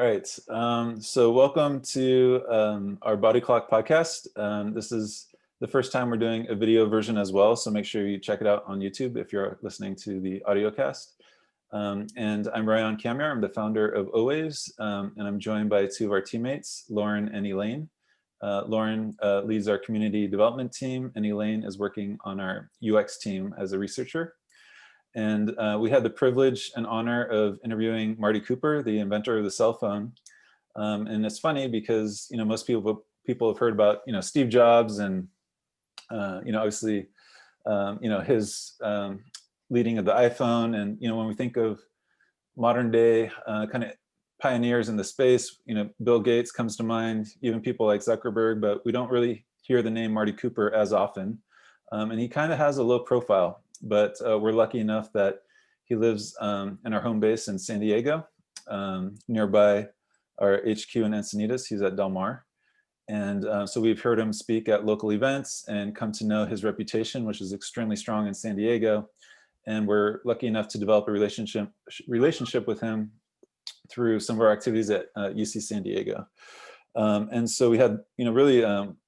All right, so welcome to our Body Clock podcast. This is the first time we're doing a video version as well, so make sure you check it out on YouTube if you're listening to the audio cast. And I'm Ryan Camyer, I'm the founder of Owaves, and I'm joined by two of our teammates, Lauren and Elaine. Lauren leads our community development team, and Elaine is working on our UX team as a researcher. And we had the privilege and honor of interviewing Marty Cooper, the inventor of the cell phone. And it's funny because most people have heard about Steve Jobs and obviously his leading of the iPhone, and when we think of modern day kind of pioneers in the space, Bill Gates comes to mind, even people like Zuckerberg, but we don't really hear the name Marty Cooper as often. And he kind of has a low profile. But we're lucky enough that he lives in our home base in San Diego, nearby our HQ in Encinitas. He's at Del Mar. And so we've heard him speak at local events and come to know his reputation, which is extremely strong in San Diego. And we're lucky enough to develop a relationship with him through some of our activities at UC San Diego. And so we had, really,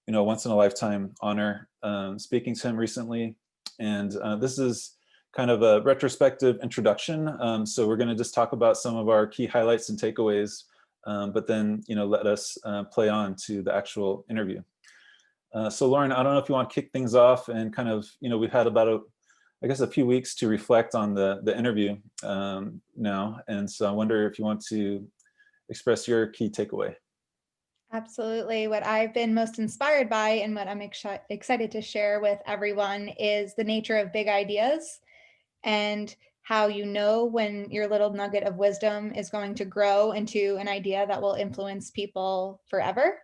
once in a lifetime honor speaking to him recently. And this is kind of a retrospective introduction. So we're going to just talk about some of our key highlights and takeaways, but then, let us play on to the actual interview. So Lauren, I don't know if you want to kick things off and kind of, we've had about, a few weeks to reflect on the interview now. And so I wonder if you want to express your key takeaway. Absolutely. What I've been most inspired by and what I'm excited to share with everyone is the nature of big ideas and how when your little nugget of wisdom is going to grow into an idea that will influence people forever,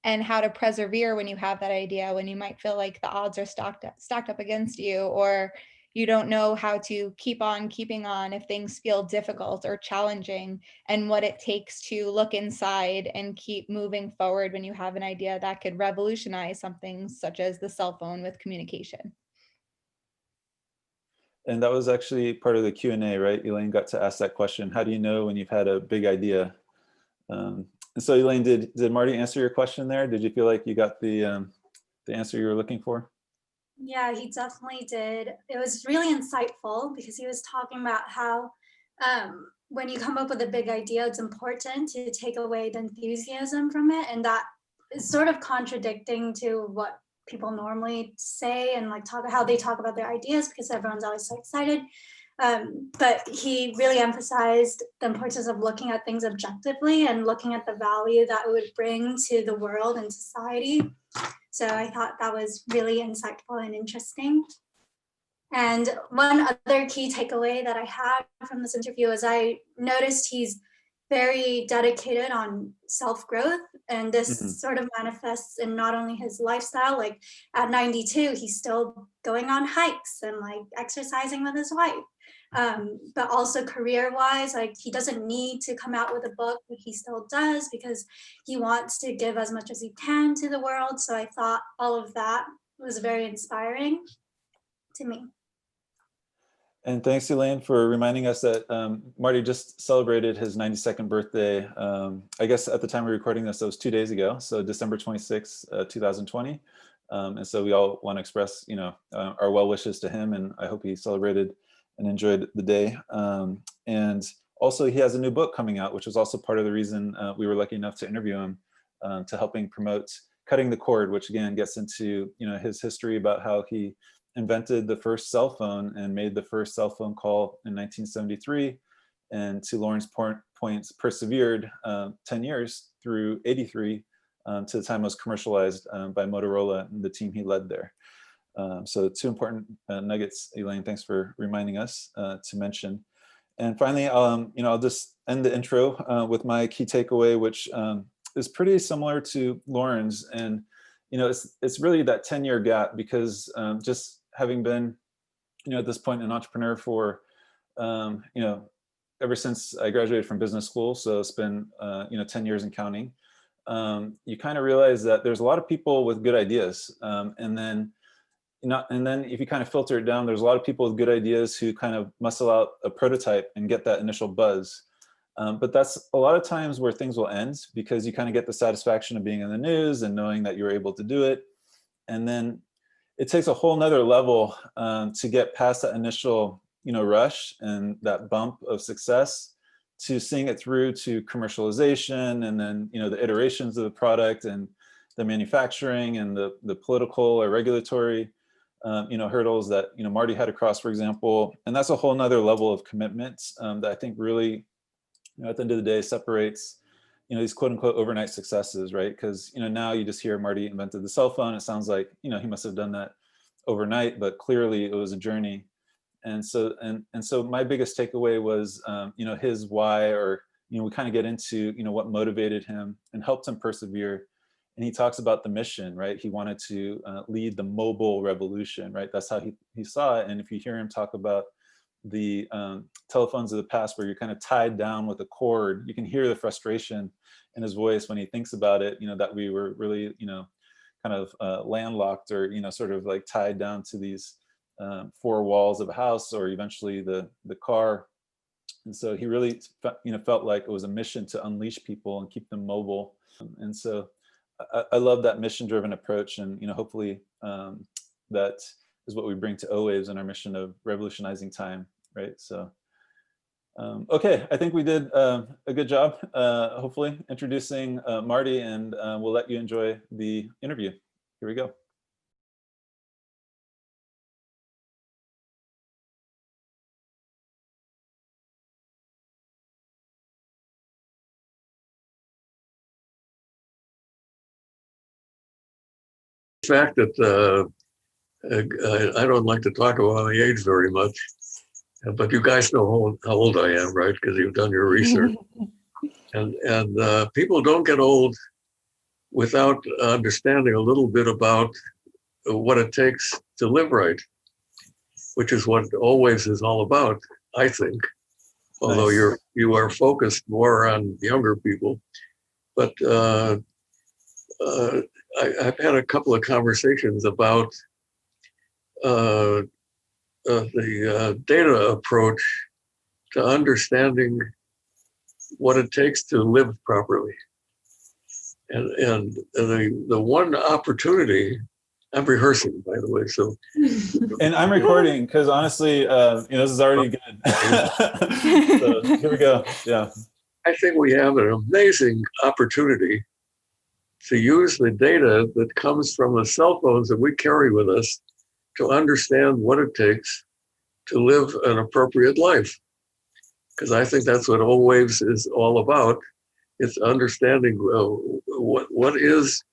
and how to persevere when you have that idea, when you might feel like the odds are stacked up against you, or you don't know how to keep on keeping on if things feel difficult or challenging, and what it takes to look inside and keep moving forward when you have an idea that could revolutionize something such as the cell phone with communication. And that was actually part of the Q&A, right? Elaine got to ask that question. How do you know when you've had a big idea? And so Elaine, did Marty answer your question there? Did you feel like you got the answer you were looking for? Yeah, he definitely did. It was really insightful because he was talking about how when you come up with a big idea, it's important to take away the enthusiasm from it. And that is sort of contradicting to what people normally say and how they talk about their ideas, because everyone's always so excited. But he really emphasized the importance of looking at things objectively and looking at the value that it would bring to the world and society. So I thought that was really insightful and interesting. And one other key takeaway that I had from this interview is I noticed he's very dedicated on self-growth. And this sort of manifests in not only his lifestyle, like at 92, he's still going on hikes and exercising with his wife. But also career-wise, he doesn't need to come out with a book, but he still does because he wants to give as much as he can to the world. So I thought all of that was very inspiring to me. And thanks, Elaine, for reminding us that Marty just celebrated his 92nd birthday. I guess at the time we're recording this, that was 2 days ago, so December 26, 2020. And so we all want to express, our well wishes to him, and I hope he celebrated and enjoyed the day. And also he has a new book coming out, which was also part of the reason we were lucky enough to interview him, to helping promote Cutting the Cord, which again gets into his history about how he invented the first cell phone and made the first cell phone call in 1973, and to Lauren's points, persevered 10 years through 83 to the time it was commercialized by Motorola and the team he led there. So two important nuggets, Elaine, thanks for reminding us to mention. And finally, I'll just end the intro with my key takeaway, which is pretty similar to Lauren's. And it's really that 10-year gap, because just having been at this point an entrepreneur for ever since I graduated from business school, so it's been 10 years and counting, you kind of realize that there's a lot of people with good ideas, and then if you kind of filter it down, there's a lot of people with good ideas who kind of muscle out a prototype and get that initial buzz. But that's a lot of times where things will end, because you kind of get the satisfaction of being in the news and knowing that you're able to do it. And then it takes a whole nother level to get past that initial, rush and that bump of success, to seeing it through to commercialization, and then, the iterations of the product and the manufacturing and the political or regulatory, hurdles that, Marty had to cross, for example. And that's a whole nother level of commitment that I think really, at the end of the day, separates, these quote unquote overnight successes, right? Because, now you just hear Marty invented the cell phone. It sounds like, he must have done that overnight, but clearly it was a journey. And so my biggest takeaway was, his why, or, we kind of get into, what motivated him and helped him persevere. And he talks about the mission, right? He wanted to lead the mobile revolution, right? That's how he saw it. And if you hear him talk about the telephones of the past, where you're kind of tied down with a cord, you can hear the frustration in his voice when he thinks about it, that we were really, kind of landlocked, or, sort of like tied down to these four walls of a house, or eventually the car. And so he really, felt like it was a mission to unleash people and keep them mobile. And so I love that mission-driven approach, and hopefully that is what we bring to Owaves in our mission of revolutionizing time, right? So, okay, I think we did a good job, hopefully, introducing Marty, and we'll let you enjoy the interview. Here we go. Fact that I don't like to talk about my age very much, but you guys know how old I am, right? Because you've done your research. and people don't get old without understanding a little bit about what it takes to live right, which is what Owaves is all about, I think. Although Nice. you are focused more on younger people, but I've had a couple of conversations about the data approach to understanding what it takes to live properly. And the one opportunity, I'm rehearsing, by the way, so. And I'm recording, because honestly, this is already good. So here we go. Yeah. I think we have an amazing opportunity to use the data that comes from the cell phones that we carry with us to understand what it takes to live an appropriate life. Because I think that's what Owaves is all about. It's understanding what is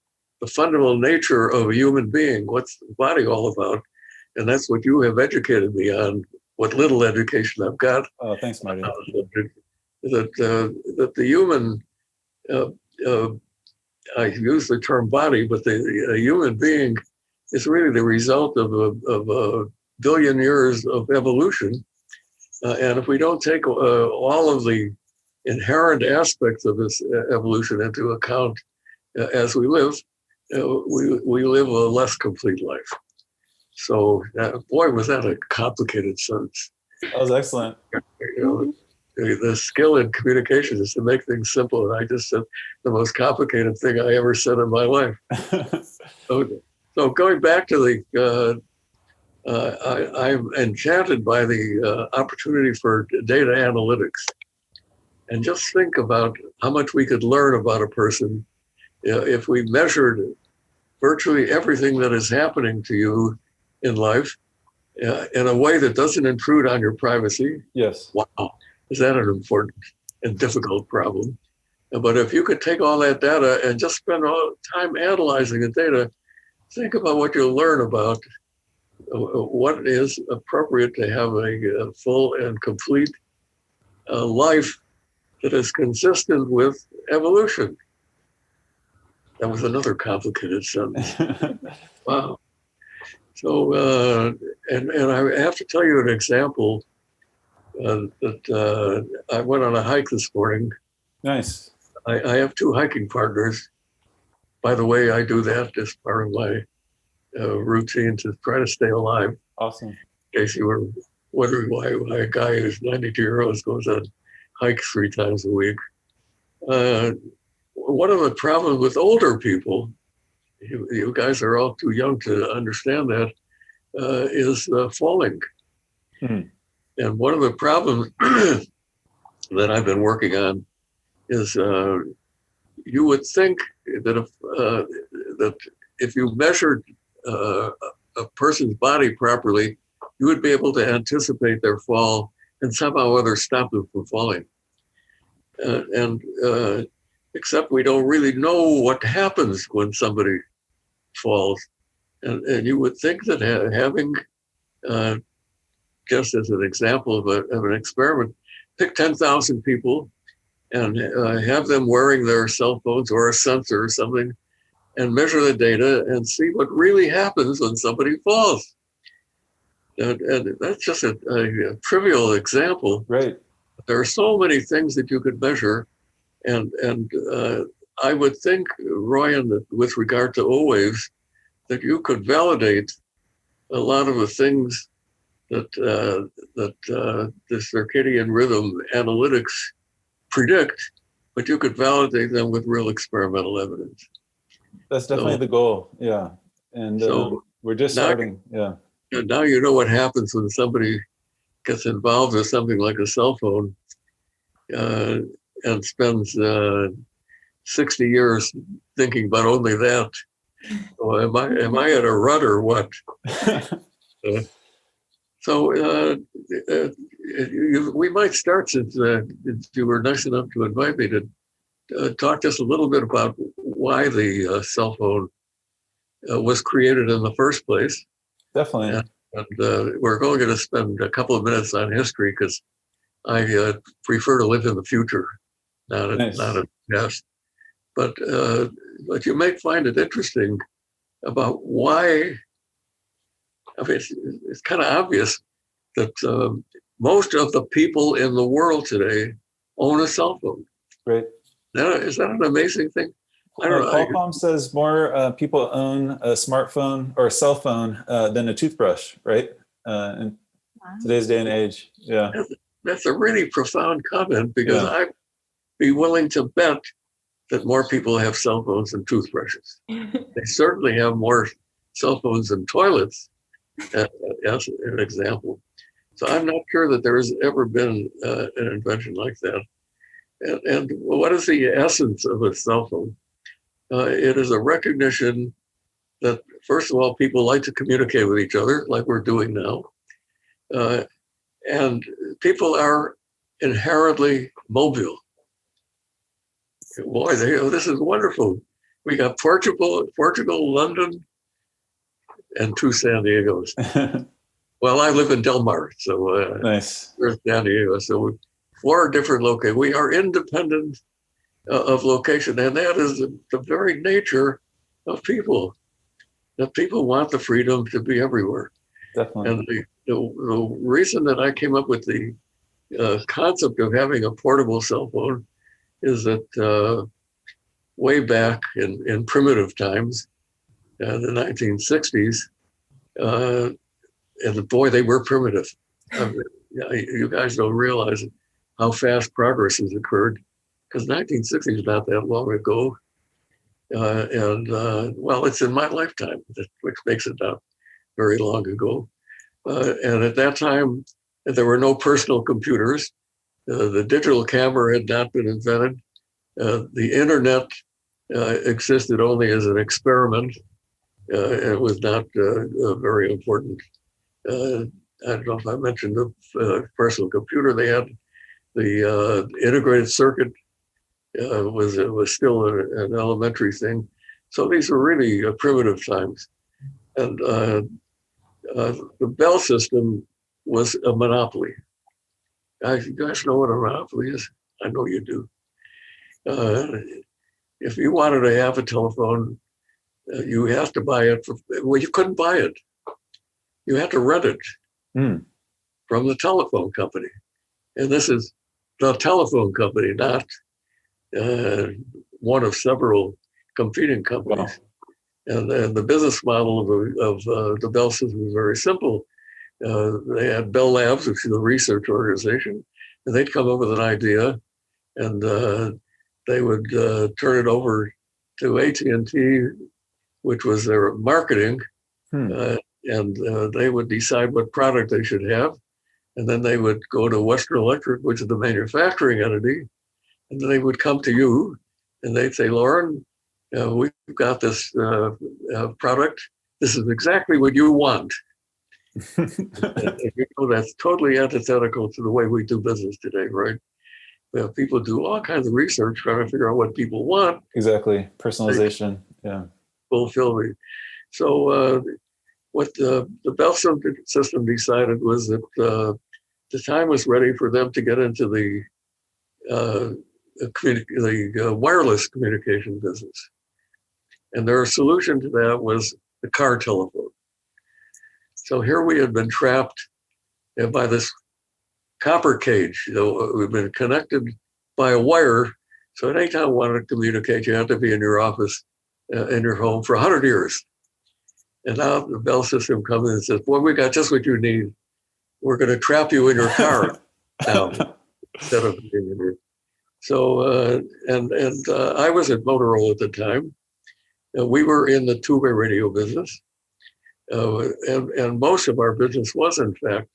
the fundamental nature of a human being, what's the body all about. And that's what you have educated me on, what little education I've got. Oh, thanks, Marty. That the human, I use the term body, but the human being is really the result of a billion years of evolution. And if we don't take all of the inherent aspects of this evolution into account as we live, we live a less complete life. So, boy, was that a complicated sentence. That was excellent. The skill in communication is to make things simple, and I just said the most complicated thing I ever said in my life. So going back to the, I'm enchanted by the opportunity for data analytics, and just think about how much we could learn about a person if we measured virtually everything that is happening to you in life in a way that doesn't intrude on your privacy. Yes. Wow. Is that an important and difficult problem? But if you could take all that data and just spend all time analyzing the data, think about what you'll learn about what is appropriate to have a full and complete life that is consistent with evolution. That was another complicated sentence. Wow. So, and I have to tell you an example that I went on a hike this morning. Nice. I have two hiking partners. By the way, I do that as part of my routine to try to stay alive. Awesome. In case you were wondering why a guy who's 92 years old goes on hike 3 times a week. One of the problems with older people, you guys are all too young to understand that, is falling. Mhm. And one of the problems that I've been working on is you would think that if you measured a person's body properly, you would be able to anticipate their fall and somehow or other stop them from falling. Except we don't really know what happens when somebody falls. And you would think that having, just as an example of an experiment, pick 10,000 people and have them wearing their cell phones or a sensor or something and measure the data and see what really happens when somebody falls. And that's just a trivial example. Right. There are so many things that you could measure. And I would think, Ryan, that with regard to Owaves, that you could validate a lot of the things that the circadian rhythm analytics predict, but you could validate them with real experimental evidence. That's definitely the goal. Yeah. And we're just starting. Yeah. And now you know what happens when somebody gets involved with something like a cell phone and spends 60 years thinking about only that. Oh, am I at a rut or what? We might start, since you were nice enough to invite me, to talk just a little bit about why the cell phone was created in the first place. Definitely. And we're going to spend a couple of minutes on history because I prefer to live in the future, not in the past. But you may find it interesting about why. I mean, it's kind of obvious that most of the people in the world today own a cell phone. Right. Is that an amazing thing? I don't know. Qualcomm says more people own a smartphone or a cell phone than a toothbrush, right? In today's day and age. Yeah. That's a really profound comment, because I'd be willing to bet that more people have cell phones than toothbrushes. They certainly have more cell phones than toilets, as an example. So I'm not sure that there has ever been an invention like that. And what is the essence of a cell phone? It is a recognition that, first of all, people like to communicate with each other, like we're doing now. And people are inherently mobile. Boy, this is wonderful. We got Portugal, London, and 2 San Diegos. Well, I live in Del Mar, so nice. We're in San Diego, so 4 different locations. We are independent of location, and that is the very nature of people. That people want the freedom to be everywhere. Definitely. And the reason that I came up with the concept of having a portable cell phone is that way back in primitive times, the 1960s, and boy, they were primitive. You guys don't realize how fast progress has occurred, because 1960 is not that long ago. Well, it's in my lifetime, which makes it not very long ago. And at that time, there were no personal computers. The digital camera had not been invented. The internet existed only as an experiment. It was not very important. I don't know if I mentioned the personal computer. They had the integrated circuit was still an elementary thing. So these were really primitive times. And the Bell system was a monopoly. You guys know what a monopoly is? I know you do. If you wanted to have a telephone, you have to buy it. Well, you couldn't buy it. You had to rent it from the telephone company. And this is the telephone company, not one of several competing companies. Wow. And the business model of the Bell system was very simple. They had Bell Labs, which is a research organization. and they'd come up with an idea, and they would turn it over to AT&T, which was their marketing, and they would decide what product they should have. And then they would go to Western Electric, which is the manufacturing entity, and then they would come to you and they'd say, Lauren, we've got this product. This is exactly what you want. That's totally antithetical to the way we do business today, right? People do all kinds of research trying to figure out what people want. Exactly. Personalization. Yeah. Fulfill me. So what the Bell system decided was that the time was ready for them to get into the wireless communication business. And their solution to that was the car telephone. So here we had been trapped by this copper cage. We've been connected by a wire. So anytime you wanted to communicate, you had to be in your office, in your home for 100 years. And now the Bell system comes in and says, boy, we got just what you need. We're going to trap you in your car now instead of being in your. So, I was at Motorola at the time. We were in the two-way radio business. And most of our business was, in fact,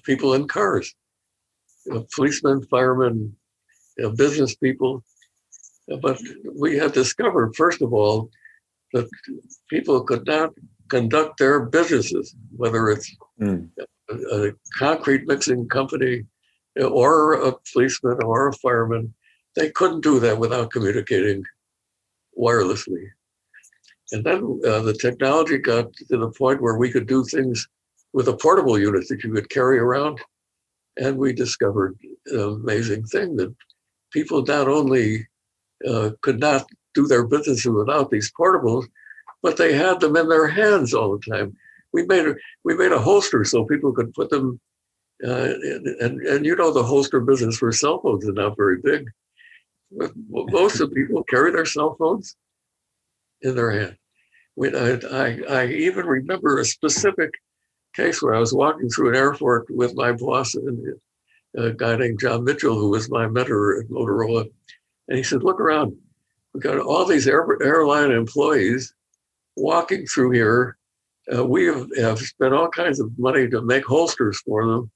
people in cars, policemen, firemen, business people. But we had discovered, first of all, that people could not conduct their businesses, whether it's a concrete mixing company or a policeman or a fireman. They couldn't do that without communicating wirelessly. And then the technology got to the point where we could do things with a portable unit that you could carry around. And we discovered an amazing thing that people not only could not do their businesses without these portables, but they had them in their hands all the time. We made a holster so people could put them, and you know the holster business for cell phones is not very big. But most of the people carry their cell phones in their hand. I even remember a specific case where I was walking through an airport with my boss and a guy named John Mitchell, who was my mentor at Motorola. And he said, look around. We've got all these airline employees walking through here. We have spent all kinds of money to make holsters for them.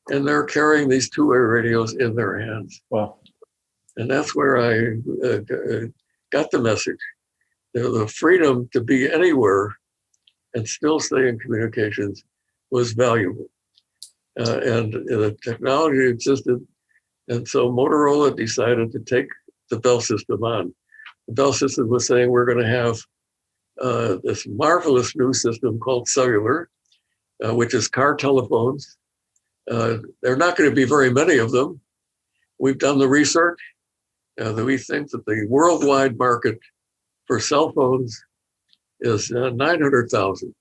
And they're carrying these two-way radios in their hands. Wow. And that's where I got the message. The freedom to be anywhere and still stay in communications was valuable. And the technology existed. And so Motorola decided to take the Bell system on. The Bell system was saying, we're going to have this marvelous new system called cellular, which is car telephones. There are not going to be very many of them. We've done the research that we think that the worldwide market for cell phones is 900,000.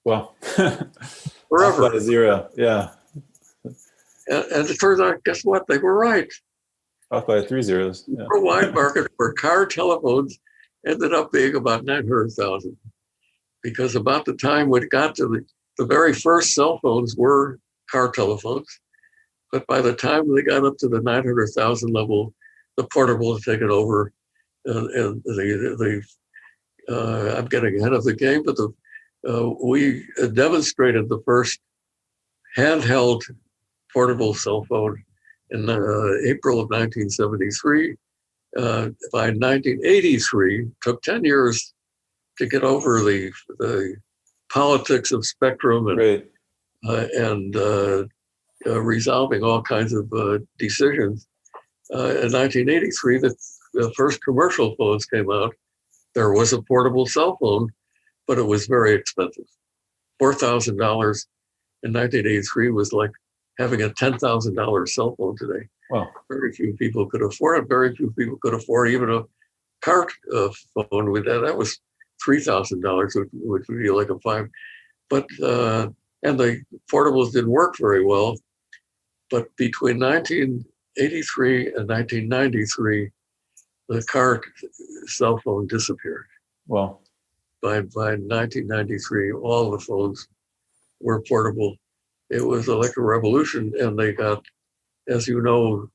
Wow. Forever. Off by zero. Yeah. And it turns out, guess what? They were right. Off by 3 zeros. Yeah. The worldwide market for car telephones ended up being about 900,000. Because about the time we got to the very first cell phones were car telephones. But by the time they got up to the 900,000 level, the portable had taken over. And I'm getting ahead of the game, but we demonstrated the first handheld portable cell phone in April of 1973. By 1983, took 10 years to get over the politics of spectrum and resolving all kinds of decisions. In 1983, the first commercial phones came out. There was a portable cell phone, but it was very expensive. $4,000 in 1983 was like having a $10,000 cell phone today. Wow. Very few people could afford it. Very few people could afford even a car phone with that. That was $3,000, which would be like a $5,000. But and the portables didn't work very well. But between 1983 and 1993, the car cell phone disappeared. Wow. By 1993, all the phones were portable. It was like a revolution, and they got as you know,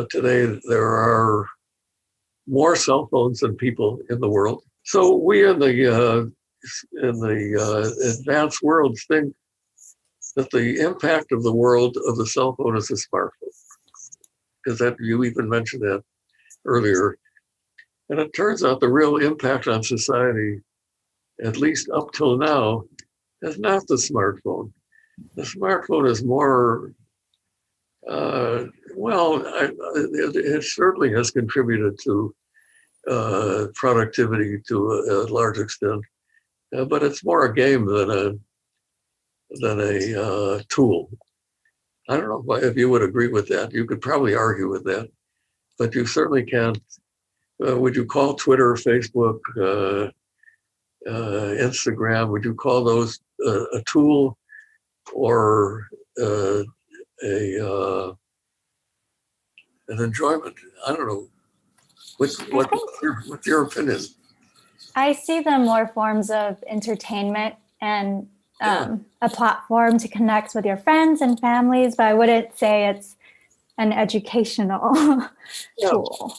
today there are more cell phones than people in the world. So we in the advanced world think that the impact of the world of the cell phone is a smartphone, because that you even mentioned that earlier. And it turns out the real impact on society, at least up till now, is not the smartphone. The smartphone is more, it certainly has contributed to productivity to a large extent, but it's more a game than a tool. I don't know if you would agree with that. You could probably argue with that, but you certainly can't. Would you call Twitter, Facebook, Instagram, would you call those a tool or an enjoyment? I don't know. What's your opinion? I see them more forms of entertainment and a platform to connect with your friends and families, but I wouldn't say it's an educational tool.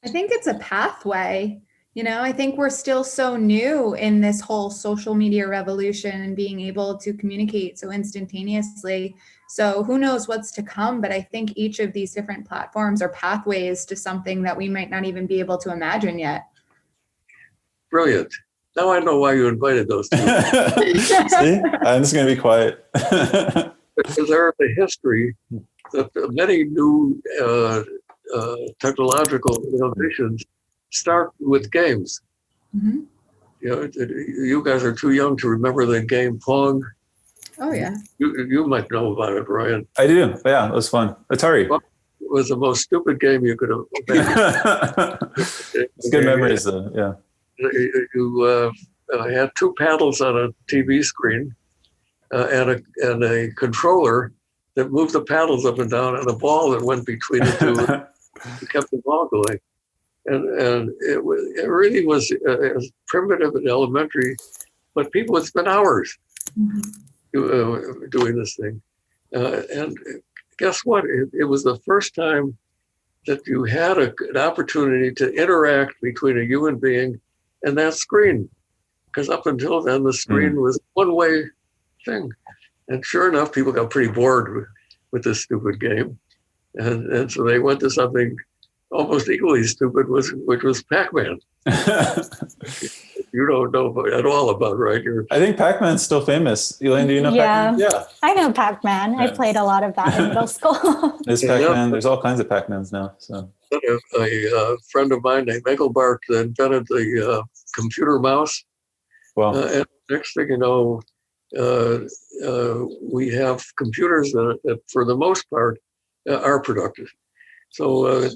I think it's a pathway. I think we're still so new in this whole social media revolution and being able to communicate so instantaneously. So who knows what's to come, but I think each of these different platforms are pathways to something that we might not even be able to imagine yet. Brilliant. Now I know why you invited those two. See, I'm just going to be quiet. Because there is a history that many new technological innovations start with games. Mm-hmm. You guys are too young to remember the game Pong. Oh, yeah. You might know about it, Brian. I do. Yeah, it was fun. Atari. Well, it was the most stupid game you could have imagined. It's good memories, though. Yeah. You had two paddles on a TV screen and a controller that moved the paddles up and down, and a ball that went between the two to kept the ball going. And it really was as primitive and elementary, but people would spend hours doing this thing. And guess what? It was the first time that you had an opportunity to interact between a human being and that screen. Because up until then, the screen was one-way thing. And sure enough, people got pretty bored with this stupid game. And so they went to something almost equally stupid, which was Pac-Man. You don't know at all about, right? I think Pac-Man's still famous. Elaine, do you know Pac-Man? Yeah, I know Pac-Man. Yeah. I played a lot of that in middle school. There's Pac-Man. There's all kinds of Pac-Mans now. So a friend of mine named Engelbart invented the computer mouse. Wow. And next thing you know, we have computers that for the most part, are productive. So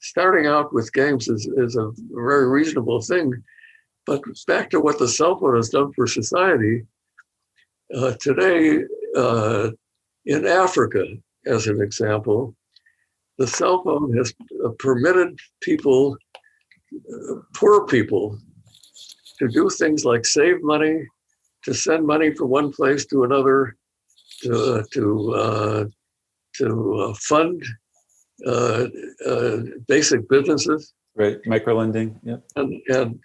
starting out with games is a very reasonable thing. But back to what the cell phone has done for society, today in Africa, as an example, the cell phone has permitted people, poor people, to do things like save money, to send money from one place to another, to fund basic businesses. Right, microlending. Yep. And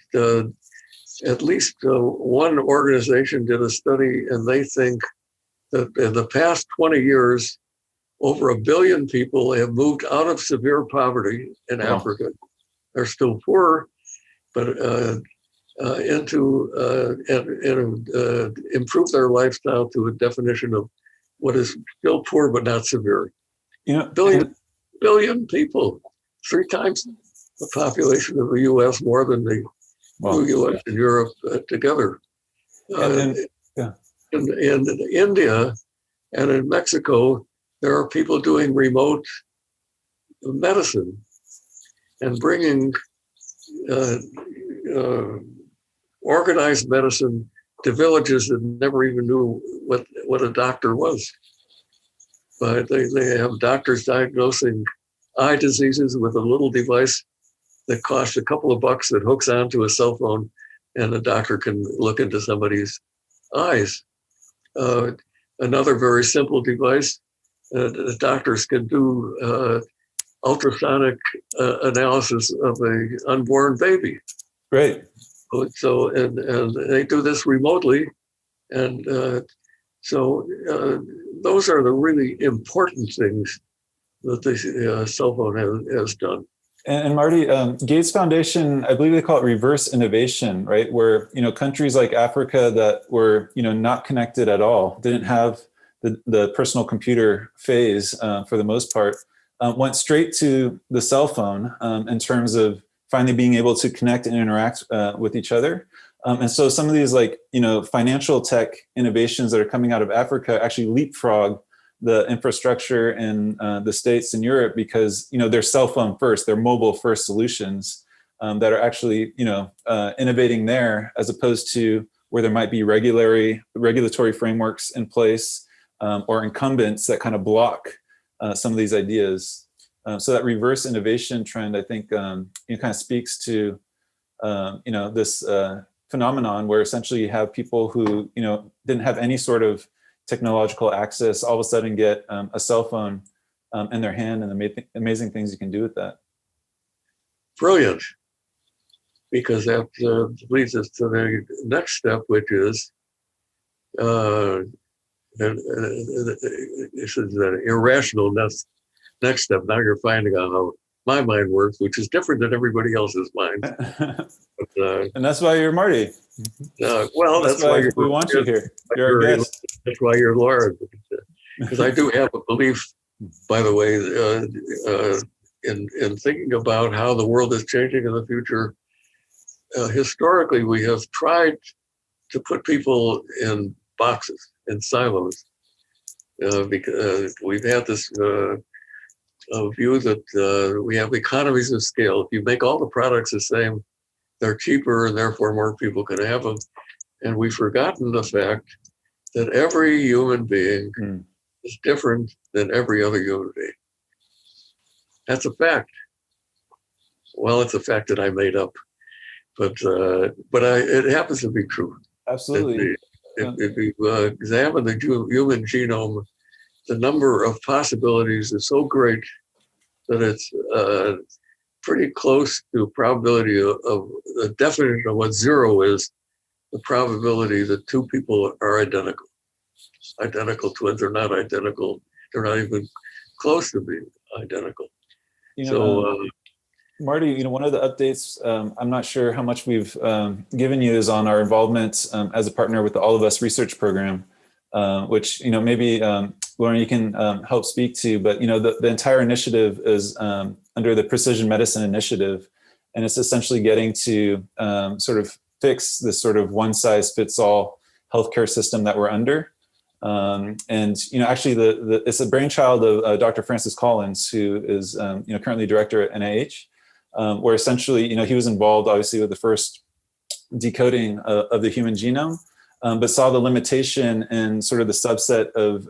at least one organization did a study, and they think that in the past 20 years, over 1 billion people have moved out of severe poverty in Africa. They're still poor, but improve their lifestyle to a definition of what is still poor but not severe. Billion people, 3 times the population of the U.S., more than the U.S. and Europe together. In India and in Mexico, there are people doing remote medicine and bringing organized medicine to villages that never even knew what a doctor was. But they have doctors diagnosing eye diseases with a little device that costs a couple of bucks that hooks onto a cell phone, and the doctor can look into somebody's eyes. Another very simple device The doctors can do ultrasonic analysis of an unborn baby. Great. So, and they do this remotely. And so those are the really important things that the cell phone has done. And Marty, Gates Foundation, I believe they call it reverse innovation, right? Where, countries like Africa that were, not connected at all, didn't have the personal computer phase for the most part, went straight to the cell phone in terms of finally being able to connect and interact with each other. And so some of these financial tech innovations that are coming out of Africa actually leapfrog the infrastructure in the States and Europe because, they're cell phone first, they're mobile first solutions that are actually, innovating there as opposed to where there might be regulatory frameworks in place or incumbents that kind of block some of these ideas. So that reverse innovation trend, I think, kind of speaks to, this phenomenon where essentially you have people who, didn't have any sort of technological access, all of a sudden get a cell phone in their hand and the amazing things you can do with that. Brilliant. Because that leads us to the next step, which is this is an irrational next step. Now you're finding out how my mind works, which is different than everybody else's mind. But, and that's why you're Marty. Well, that's why we want you here. You're our guest. That's why you're Laura. Because I do have a belief, by the way, in thinking about how the world is changing in the future. Historically, we have tried to put people in boxes, in silos, because we've had this view that we have economies of scale. If you make all the products the same, they're cheaper and therefore more people can have them. And we've forgotten the fact that every human being is different than every other human being. That's a fact. Well, it's a fact that I made up, but it happens to be true. Absolutely. If you examine the human genome, the number of possibilities is so great that it's pretty close to probability of the definition of what zero is, the probability that two people are identical. Identical twins are not identical. They're not even close to being identical. Marty, one of the updates, I'm not sure how much we've given you, is on our involvement as a partner with the All of Us research program, which, maybe Lauren, you can help speak to, but, the entire initiative is under the Precision Medicine Initiative, and it's essentially getting to sort of fix this sort of one-size-fits-all healthcare system that we're under. Actually, it's a brainchild of Dr. Francis Collins, who is, currently director at NIH, where essentially, he was involved, obviously, with the first decoding of the human genome, but saw the limitation in sort of the subset of,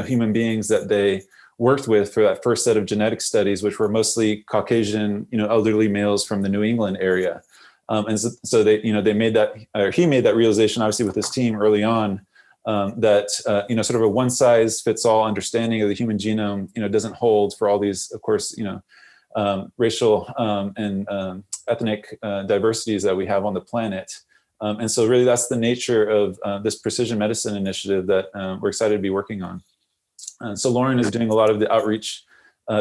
human beings that they worked with for that first set of genetic studies, which were mostly Caucasian, elderly males from the New England area. And so they, they made that, or he made that realization, obviously, with his team early on, that, sort of a one-size-fits-all understanding of the human genome, doesn't hold for all these, of course, racial and ethnic diversities that we have on the planet. And so really that's the nature of this precision medicine initiative that we're excited to be working on. So Lauren is doing a lot of the outreach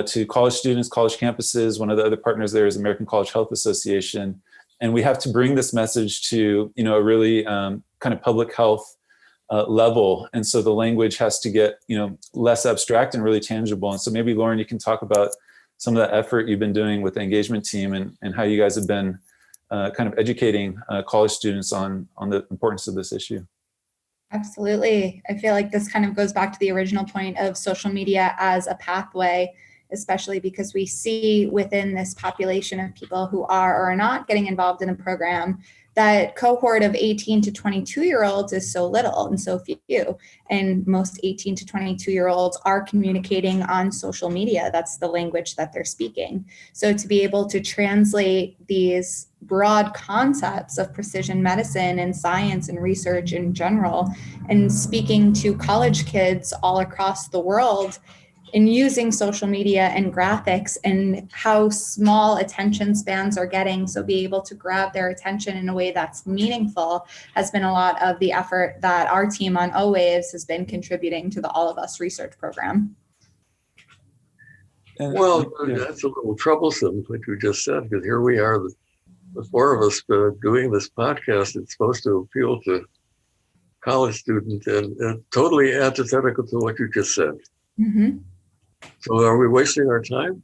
to college students, college campuses. One of the other partners there is American College Health Association. And we have to bring this message to, a really kind of public health level. And so the language has to get, less abstract and really tangible. And so maybe Lauren, you can talk about some of the effort you've been doing with the engagement team and how you guys have been kind of educating college students on the importance of this issue. Absolutely. I feel like this kind of goes back to the original point of social media as a pathway, especially because we see within this population of people who are or are not getting involved in a program, that cohort of 18 to 22-year-olds is so little and so few. And most 18 to 22-year-olds are communicating on social media. That's the language that they're speaking. So to be able to translate these broad concepts of precision medicine and science and research in general, and speaking to college kids all across the world in using social media and graphics and how small attention spans are getting. So be able to grab their attention in a way that's meaningful has been a lot of the effort that our team on Owaves has been contributing to the All of Us research program. Well, that's a little troublesome, what you just said, because here we are, the four of us doing this podcast. It's supposed to appeal to college students and totally antithetical to what you just said. Mm-hmm. So are we wasting our time?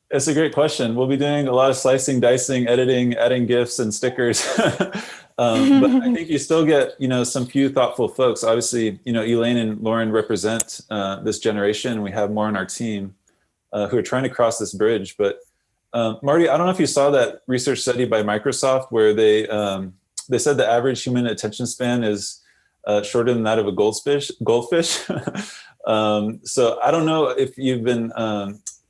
It's a great question. We'll be doing a lot of slicing, dicing, editing, adding GIFs and stickers. But I think you still get, some few thoughtful folks. Obviously, Elaine and Lauren represent this generation. We have more on our team who are trying to cross this bridge. But Marty, I don't know if you saw that research study by Microsoft where they said the average human attention span is shorter than that of a goldfish. So I don't know if you've been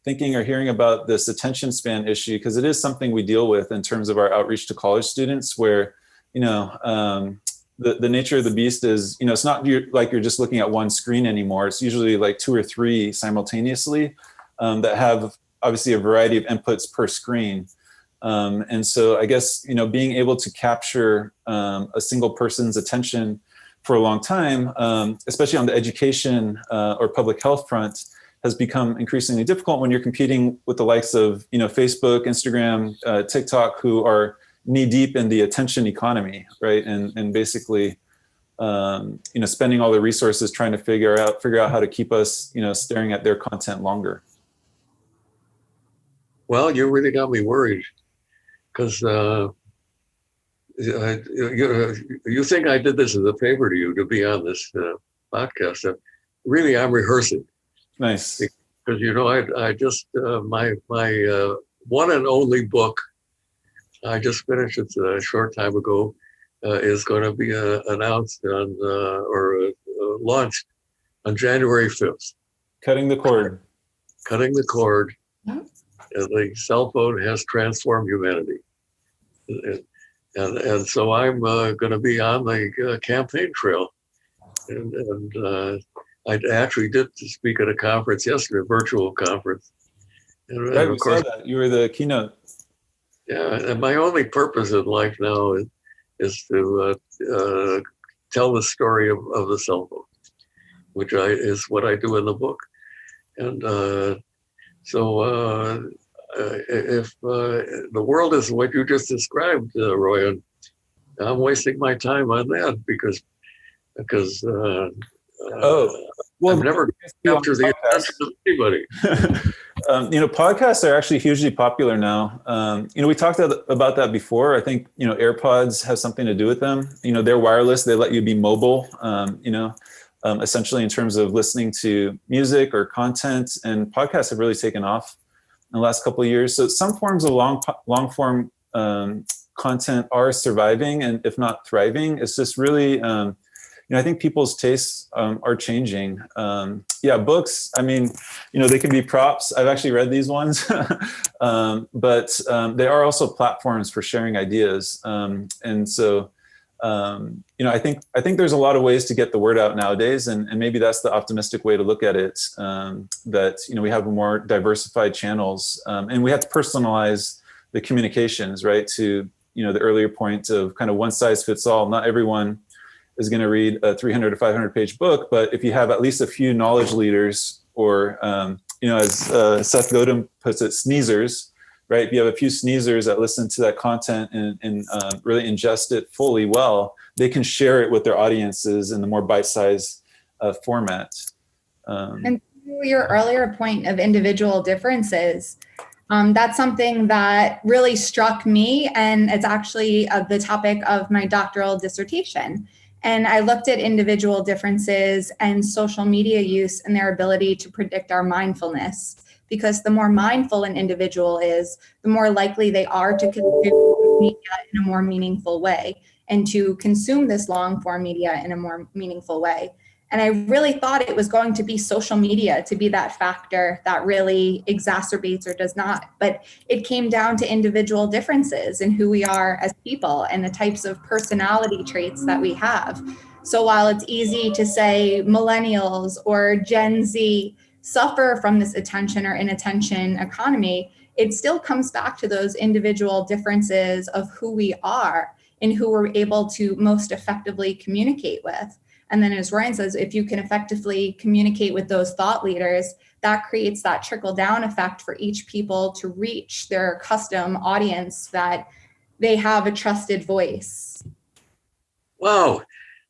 thinking or hearing about this attention span issue, because it is something we deal with in terms of our outreach to college students where, the nature of the beast is, it's not like you're just looking at one screen anymore. It's usually like 2 or 3 simultaneously that have obviously a variety of inputs per screen. And so I guess, being able to capture a single person's attention for a long time, especially on the education or public health front, has become increasingly difficult when you're competing with the likes of, Facebook, Instagram, TikTok, who are knee deep in the attention economy, right? And basically, spending all the resources trying to figure out how to keep us, staring at their content longer. Well, you really got me worried because you think I did this as a favor to you to be on this podcast. Really, I'm rehearsing. Nice. Because, I just, my one and only book, I just finished it a short time ago, is going to be announced on or launched on January 5th. Cutting the cord. Cutting the cord. The cell phone has transformed humanity. And so I'm going to be on the campaign trail. And I actually did speak at a conference yesterday, a virtual conference. And, right, of course, saw that. You were the keynote. Yeah, and my only purpose in life now is to tell the story of the cell phone, which is what I do in the book. And so if the world is what you just described, Roy, I'm wasting my time on that because I'm never after the attention of anybody. Podcasts are actually hugely popular now. We talked about that before. I think, AirPods have something to do with them. They're wireless. They let you be mobile, essentially in terms of listening to music or content. And podcasts have really taken off in the last couple of years. So some forms of long form content are surviving, and if not thriving. It's just really, I think people's tastes are changing. Books, they can be props. I've actually read these ones, but they are also platforms for sharing ideas. And so, I think there's a lot of ways to get the word out nowadays, and maybe that's the optimistic way to look at it, that, we have more diversified channels, and we have to personalize the communications, right? To, the earlier point of kind of one size fits all. Not everyone is going to read a 300 to 500 page book, but if you have at least a few knowledge leaders, or, as Seth Godin puts it, sneezers, right? If you have a few sneezers that listen to that content and really ingest it fully well, they can share it with their audiences in the more bite-sized format. And to your earlier point of individual differences, that's something that really struck me, and it's actually the topic of my doctoral dissertation. And I looked at individual differences and social media use and their ability to predict our mindfulness. Because the more mindful an individual is, the more likely they are to consume media in a more meaningful way and to consume this long form media in a more meaningful way. And I really thought it was going to be social media to be that factor that really exacerbates or does not. But it came down to individual differences in who we are as people and the types of personality traits that we have. So while it's easy to say millennials or Gen Z, suffer from this attention or inattention economy, it still comes back to those individual differences of who we are and who we're able to most effectively communicate with. And then as Ryan says, if you can effectively communicate with those thought leaders, that creates that trickle down effect for each people to reach their custom audience, that they have a trusted voice. Wow.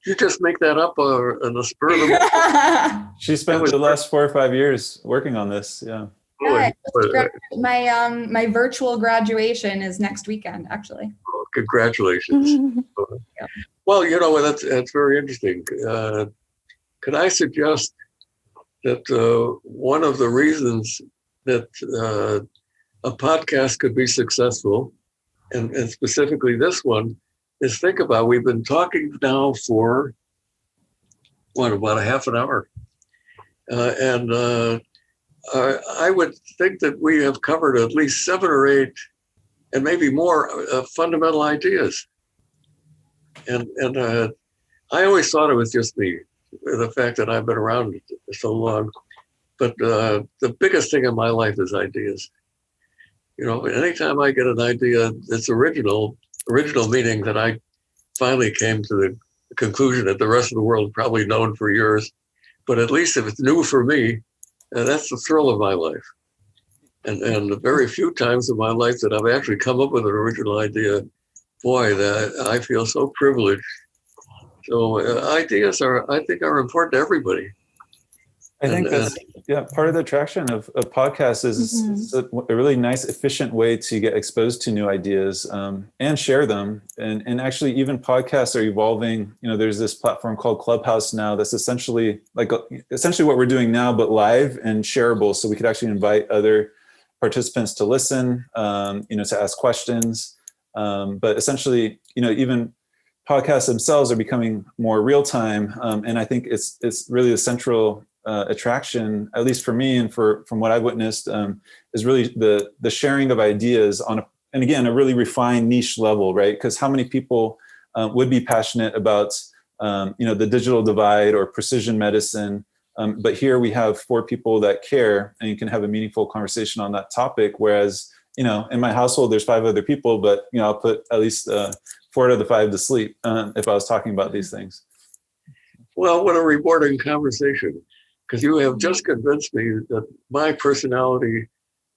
You just make that up on the spur of the moment. She spent the last 4 or 5 years working on this. Yeah. Yeah, my virtual graduation is next weekend, actually. Oh, congratulations. Well, you know, that's very interesting. Could I suggest that one of the reasons that a podcast could be successful, and specifically this one, is think about, we've been talking now for, about a half an hour. I would think that we have covered at least 7 or 8, and maybe more, fundamental ideas. And I always thought it was just me, the fact that I've been around so long. But the biggest thing in my life is ideas. You know, anytime I get an idea that's original meaning that I finally came to the conclusion that the rest of the world probably known for years, but at least if it's new for me, that's the thrill of my life. And the very few times in my life that I've actually come up with an original idea, boy, that I feel so privileged. So ideas I think are important to everybody. I think that's part of the attraction of podcasts is a really nice, efficient way to get exposed to new ideas and share them. And actually, even podcasts are evolving. You know, there's this platform called Clubhouse now that's essentially what we're doing now, but live and shareable. So we could actually invite other participants to listen, to ask questions. But essentially, even podcasts themselves are becoming more real time. And I think it's really the central attraction, at least for me and from what I've witnessed, is really the sharing of ideas on a really refined niche level, right? Because how many people would be passionate about the digital divide or precision medicine, but here we have 4 people that care, and you can have a meaningful conversation on that topic. Whereas in my household there's 5 other people, but I'll put at least 4 out of the 5 to sleep if I was talking about these things. Well, what a rewarding conversation. Because you have just convinced me that my personality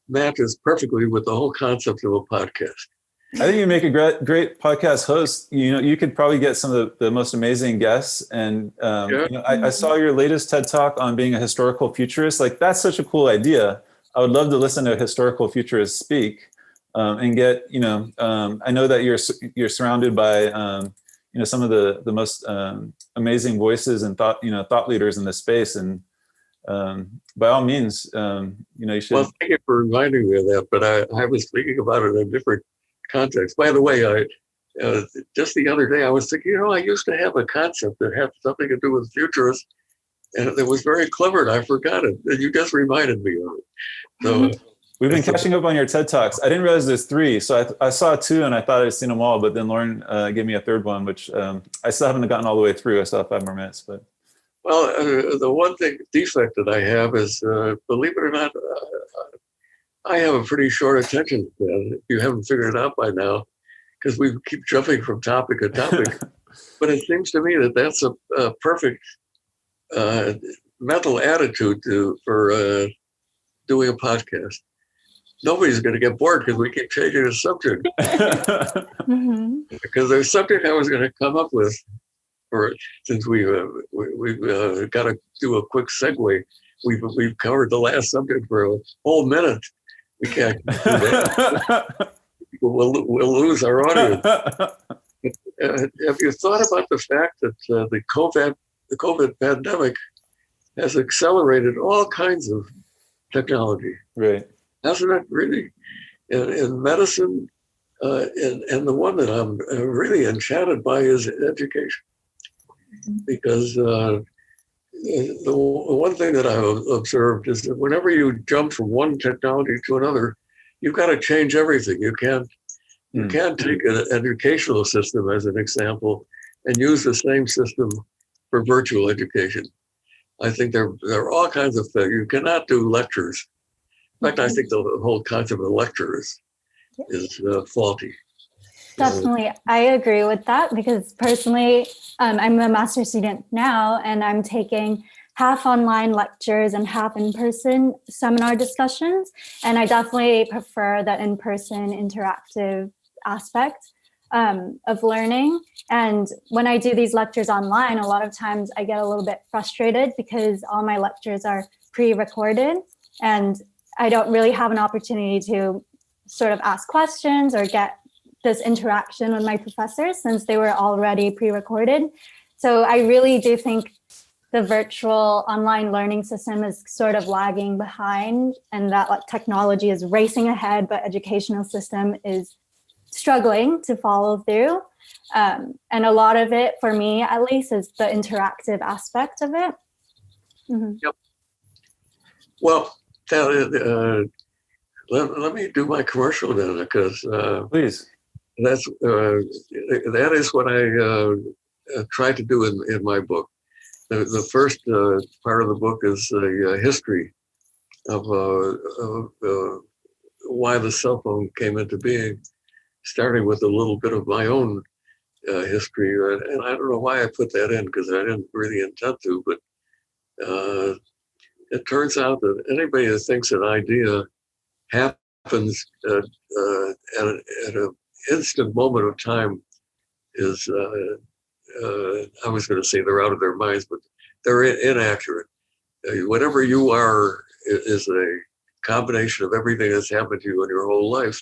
matches perfectly with the whole concept of a podcast. I think you make a great podcast host. You could probably get some of the most amazing guests. And I saw your latest TED Talk on being a historical futurist. Like, that's such a cool idea. I would love to listen to a historical futurist speak and get, I know that you're surrounded by, some of the most amazing voices and thought leaders in this space. And by all means, you should. Well, thank you for reminding me of that. But I was thinking about it in a different context. By the way, just the other day I was thinking, I used to have a concept that had something to do with futurists, and it was very clever, and I forgot it. And you just reminded me of it. So we've been catching up on your TED Talks. I didn't realize there's 3, so I saw 2, and I thought I'd seen them all. But then Lauren gave me a 3rd one, which I still haven't gotten all the way through. I still have 5 more minutes, but. Well, the one defect that I have is, believe it or not, I have a pretty short attention span, if you haven't figured it out by now, because we keep jumping from topic to topic. But it seems to me that that's a perfect mental attitude for doing a podcast. Nobody's going to get bored because we keep changing the subject. Because the subject I was going to come up with, since we've got to do a quick segue, we've covered the last subject for a whole minute. We can't do that. We'll lose our audience. Have you thought about the fact that the COVID pandemic has accelerated all kinds of technology? Right. Hasn't it really? In medicine, and the one that I'm really enchanted by is education. Because the one thing that I've observed is that whenever you jump from one technology to another, you've got to change everything. You can't take an educational system as an example and use the same system for virtual education. I think there are all kinds of things. You cannot do lectures. In fact, I think the whole concept of lecture is faulty. Definitely, I agree with that because personally, I'm a master's student now, and I'm taking half online lectures and half in-person seminar discussions. And I definitely prefer that in-person interactive aspect of learning. And when I do these lectures online, a lot of times I get a little bit frustrated because all my lectures are pre-recorded and I don't really have an opportunity to sort of ask questions or get this interaction with my professors since they were already pre-recorded. So I really do think the virtual online learning system is sort of lagging behind, and that like technology is racing ahead, but educational system is struggling to follow through. And a lot of it, for me at least, is the interactive aspect of it. Mm-hmm. Yep. Well, let me do my commercial then, because Please. That is what I try to do in my book. The first part of the book is a history of why the cell phone came into being, starting with a little bit of my own history. And I don't know why I put that in, because I didn't really intend to, but it turns out that anybody that thinks an idea happens at an instant moment of time is, I was going to say they're out of their minds, but they're inaccurate. Whatever you are is a combination of everything that's happened to you in your whole life.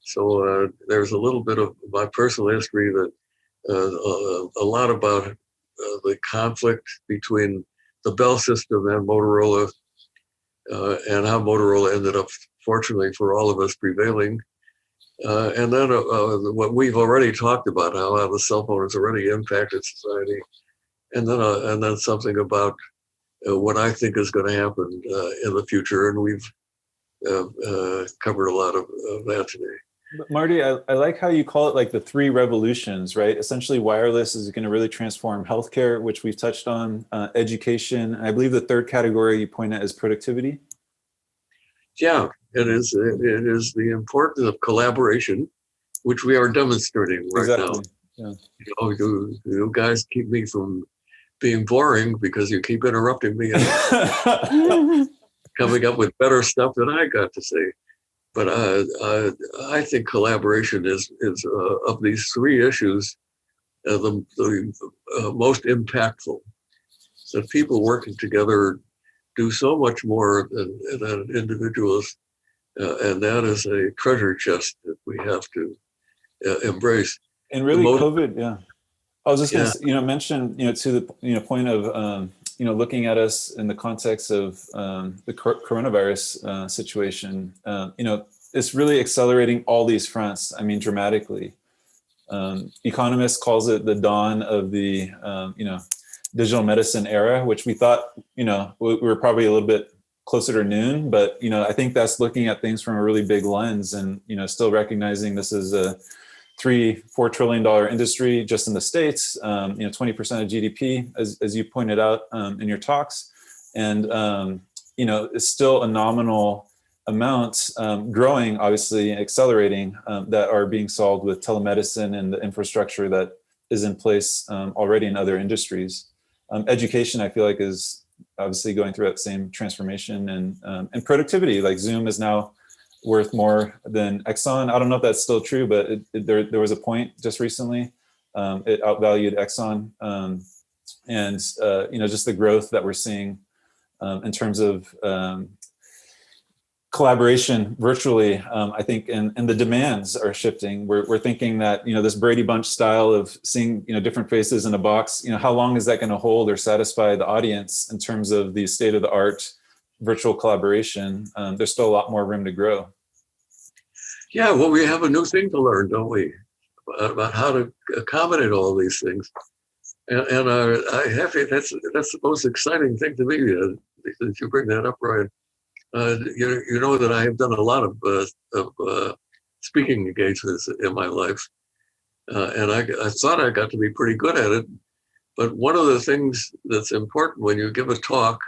So there's a little bit of my personal history, that a lot about the conflict between the Bell system and Motorola, and how Motorola ended up, fortunately for all of us, prevailing. And then what we've already talked about, how the cell phone has already impacted society, and then something about what I think is going to happen in the future, and we've covered a lot of that today. But Marty, I like how you call it like the three revolutions, right? Essentially, wireless is going to really transform healthcare, which we've touched on, education. I believe the third category you point at is productivity. Yeah, it is the importance of collaboration, which we are demonstrating right now. Yeah. You guys keep me from being boring because you keep interrupting me and coming up with better stuff than I got to say. But I think collaboration is of these three issues the most impactful. That people working together do so much more than individuals, and that is a treasure chest that we have to embrace. And really, COVID, yeah. I was just going to, mention, to the, point of, looking at us in the context of the coronavirus situation, it's really accelerating all these fronts. I mean, dramatically. Economists calls it the dawn of the, digital medicine era, which we thought, we were probably a little bit closer to noon, but, I think that's looking at things from a really big lens and, still recognizing this is a $3-4 trillion industry just in the States, 20% of GDP, as you pointed out in your talks. And, it's still a nominal amount, growing, obviously, accelerating, that are being solved with telemedicine and the infrastructure that is in place already in other industries. Education, I feel like, is obviously going through that same transformation, and productivity. Like Zoom is now worth more than Exxon. I don't know if that's still true, but there was a point just recently. It outvalued Exxon, and just the growth that we're seeing in terms of collaboration virtually, I think, and the demands are shifting. We're thinking that, this Brady Bunch style of seeing, different faces in a box, how long is that going to hold or satisfy the audience in terms of the state of the art virtual collaboration? There's still a lot more room to grow. Yeah, well, we have a new thing to learn, don't we? About how to accommodate all these things. And I have to, that's the most exciting thing to me, that you bring that up, Ryan. You know that I have done a lot of speaking engagements in my life, and I thought I got to be pretty good at it. But one of the things that's important when you give a talk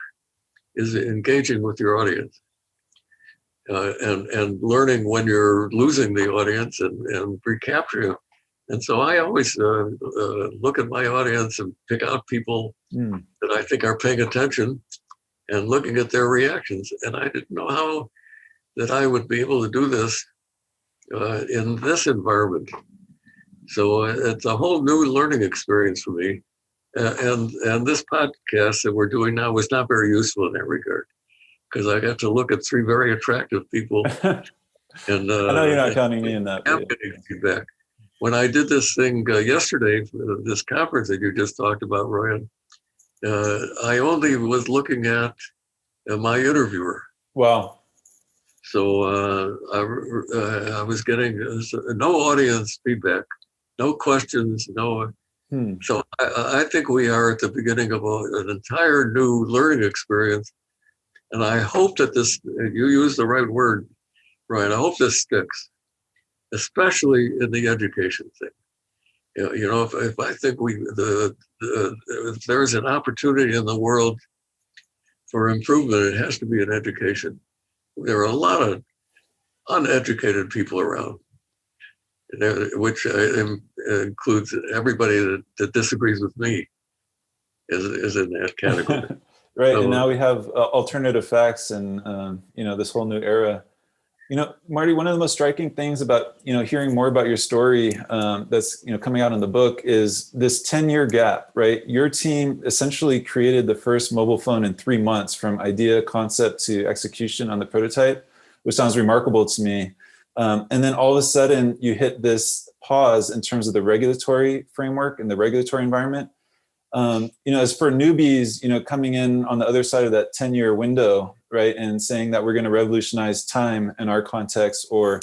is engaging with your audience, and learning when you're losing the audience and recapturing them. And so I always look at my audience and pick out people that I think are paying attention and looking at their reactions. And I didn't know how that I would be able to do this in this environment. So it's a whole new learning experience for me. And this podcast that we're doing now was not very useful in that regard, because I got to look at three very attractive people. And I know you're not counting me in that. I'm getting feedback. When I did this thing yesterday, for this conference that you just talked about, Ryan, I only was looking at my interviewer. Wow. So I was getting no audience feedback, no questions, no. So I think we are at the beginning of an entire new learning experience. And I hope that this, you use the right word, Ryan, I hope this sticks, especially in the education thing. You know, if I think if there's an opportunity in the world for improvement, it has to be in education. There are a lot of uneducated people around, which includes everybody that disagrees with me is in that category. Right, So, and now we have alternative facts and this whole new era. Marty, one of the most striking things about hearing more about your story that's coming out in the book is this 10-year gap. Right, your team essentially created the first mobile phone in 3 months, from idea, concept to execution on the prototype, which sounds remarkable to me. And then all of a sudden, you hit this pause in terms of the regulatory framework and the regulatory environment. As for newbies, coming in on the other side of that 10-year window, right, and saying that we're going to revolutionize time in our context, or,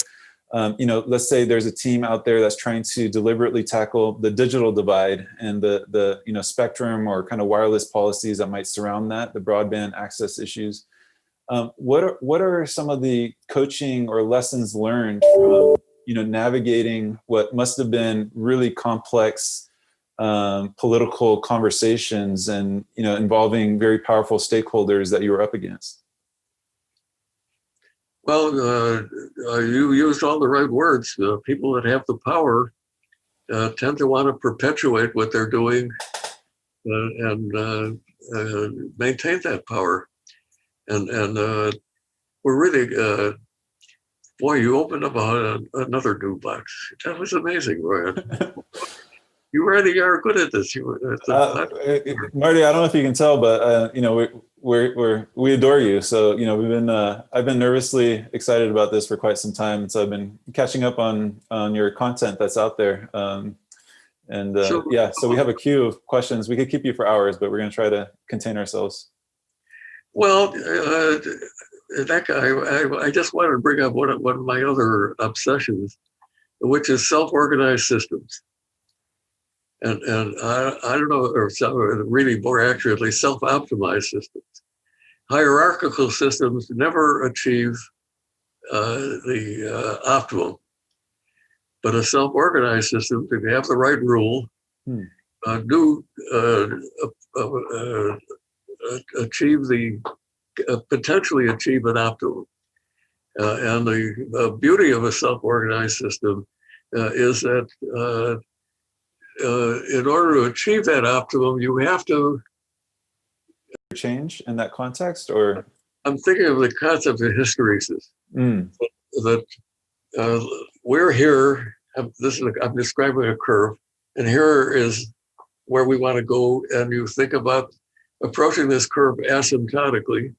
let's say there's a team out there that's trying to deliberately tackle the digital divide and the spectrum or kind of wireless policies that might surround that, the broadband access issues. What are some of the coaching or lessons learned from, navigating what must have been really complex political conversations and involving very powerful stakeholders that you were up against? Well, you used all the right words. People that have the power tend to want to perpetuate what they're doing and maintain that power. And we're really, boy, you opened up another new box. That was amazing, Ryan. You really are good at this. Marty, I don't know if you can tell, but we adore you. So I've been nervously excited about this for quite some time, and so I've been catching up on your content that's out there. So we have a queue of questions. We could keep you for hours, but we're going to try to contain ourselves. Well, that guy, I just wanted to bring up one of my other obsessions, which is self-organized systems. And I don't know, or really more accurately, self-optimized systems. Hierarchical systems never achieve the optimum, but a self-organized system, if you have the right rule, potentially achieve an optimum. And the beauty of a self-organized system is that in order to achieve that optimum, you have to change in that context, or I'm thinking of the concept of hysteresis. That we're here. I'm describing a curve, and here is where we want to go. And you think about approaching this curve asymptotically,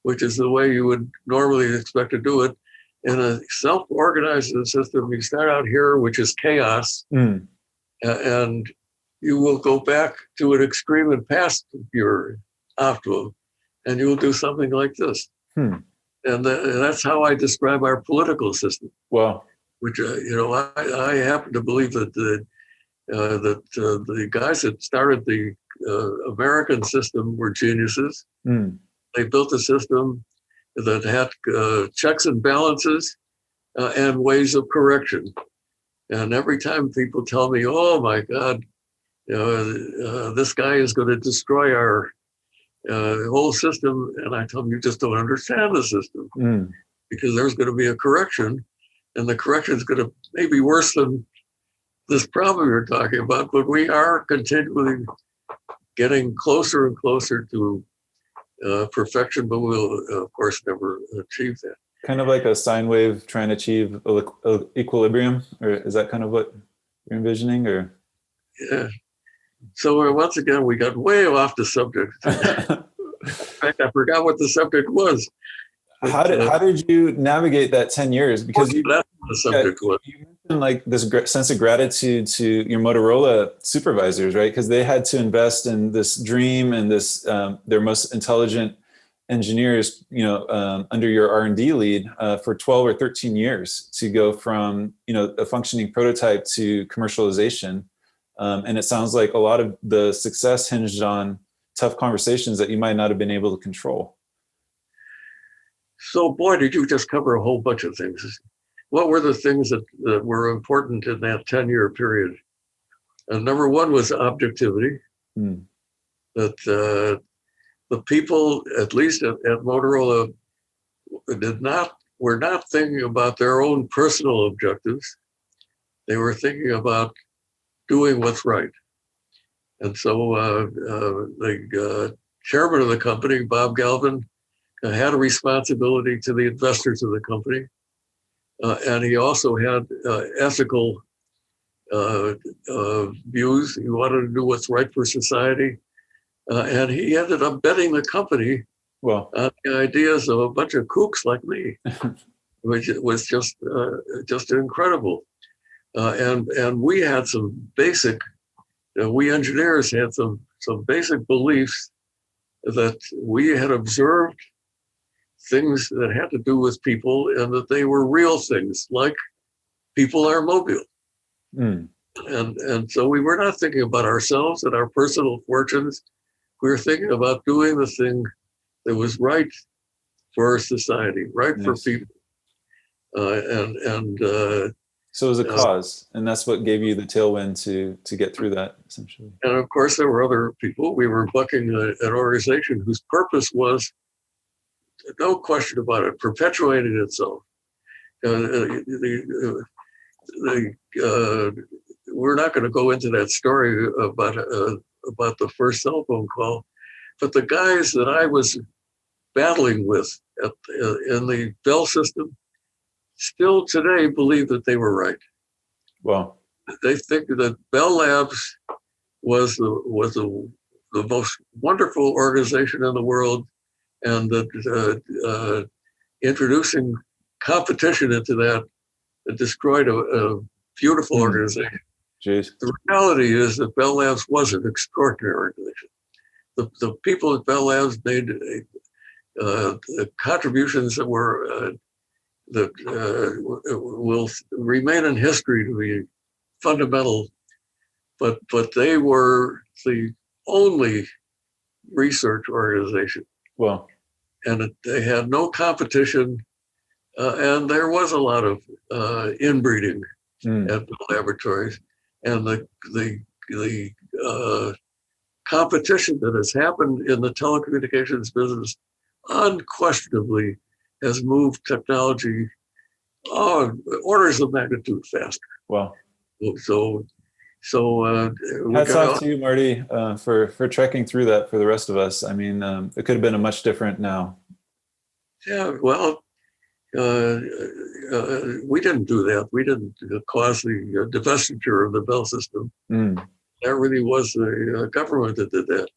which is the way you would normally expect to do it. In a self-organized system, you start out here, which is chaos. And you will go back to an extreme and past your optimum, and you will do something like this. And that's how I describe our political system. Wow. Which I happen to believe that the guys that started the American system were geniuses. They built a system that had checks and balances and ways of correction. And every time people tell me, "Oh my God, this guy is going to destroy our whole system. And I tell him, you just don't understand the system, because there's going to be a correction, and the correction is going to maybe worse than this problem you're talking about, but we are continually getting closer and closer to perfection, but we'll of course never achieve that. Kind of like a sine wave trying to achieve equilibrium, or is that kind of what you're envisioning? Or yeah. So once again, we got way off the subject. In fact, I forgot what the subject was. How did you navigate that 10 years? Because you mentioned like this sense of gratitude to your Motorola supervisors, right? Because they had to invest in this dream and this their most intelligent engineers, under your R&D lead for 12 or 13 years to go from a functioning prototype to commercialization. And it sounds like a lot of the success hinged on tough conversations that you might not have been able to control. So, boy, did you just cover a whole bunch of things. What were the things that were important in that 10-year period? Number one was objectivity. That the people, at least at Motorola, were not thinking about their own personal objectives. They were thinking about doing what's right. And so the chairman of the company, Bob Galvin, had a responsibility to the investors of the company. And he also had ethical views. He wanted to do what's right for society. And he ended up betting the company on the ideas of a bunch of kooks like me, which was just incredible. And we had some basic, we engineers had some basic beliefs that we had observed things that had to do with people, and that they were real things, like people are mobile. And so we were not thinking about ourselves and our personal fortunes. We were thinking about doing the thing that was right for society, right for people. So it was a cause, and that's what gave you the tailwind to get through that, essentially. And of course, there were other people. We were bucking an organization whose purpose was, no question about it, perpetuating itself. We're not going to go into that story about the first cell phone call, but the guys that I was battling with in the Bell system still today believe that they were right. Wow. They think that Bell Labs was the most wonderful organization in the world, and that introducing competition into that destroyed a beautiful organization. Jeez. The reality is that Bell Labs was an extraordinary organization. The people at Bell Labs made contributions that were that will remain in history to be fundamental, but they were the only research organization. Well, and they had no competition, and there was a lot of inbreeding at the laboratories, and the competition that has happened in the telecommunications business unquestionably has moved technology orders of magnitude faster. Wow. So hats off to you, Marty, for trekking through that for the rest of us. I mean, it could have been a much different now. Yeah, well, we didn't do that. We didn't cause the divestiture of the Bell system. That really was the government that did that.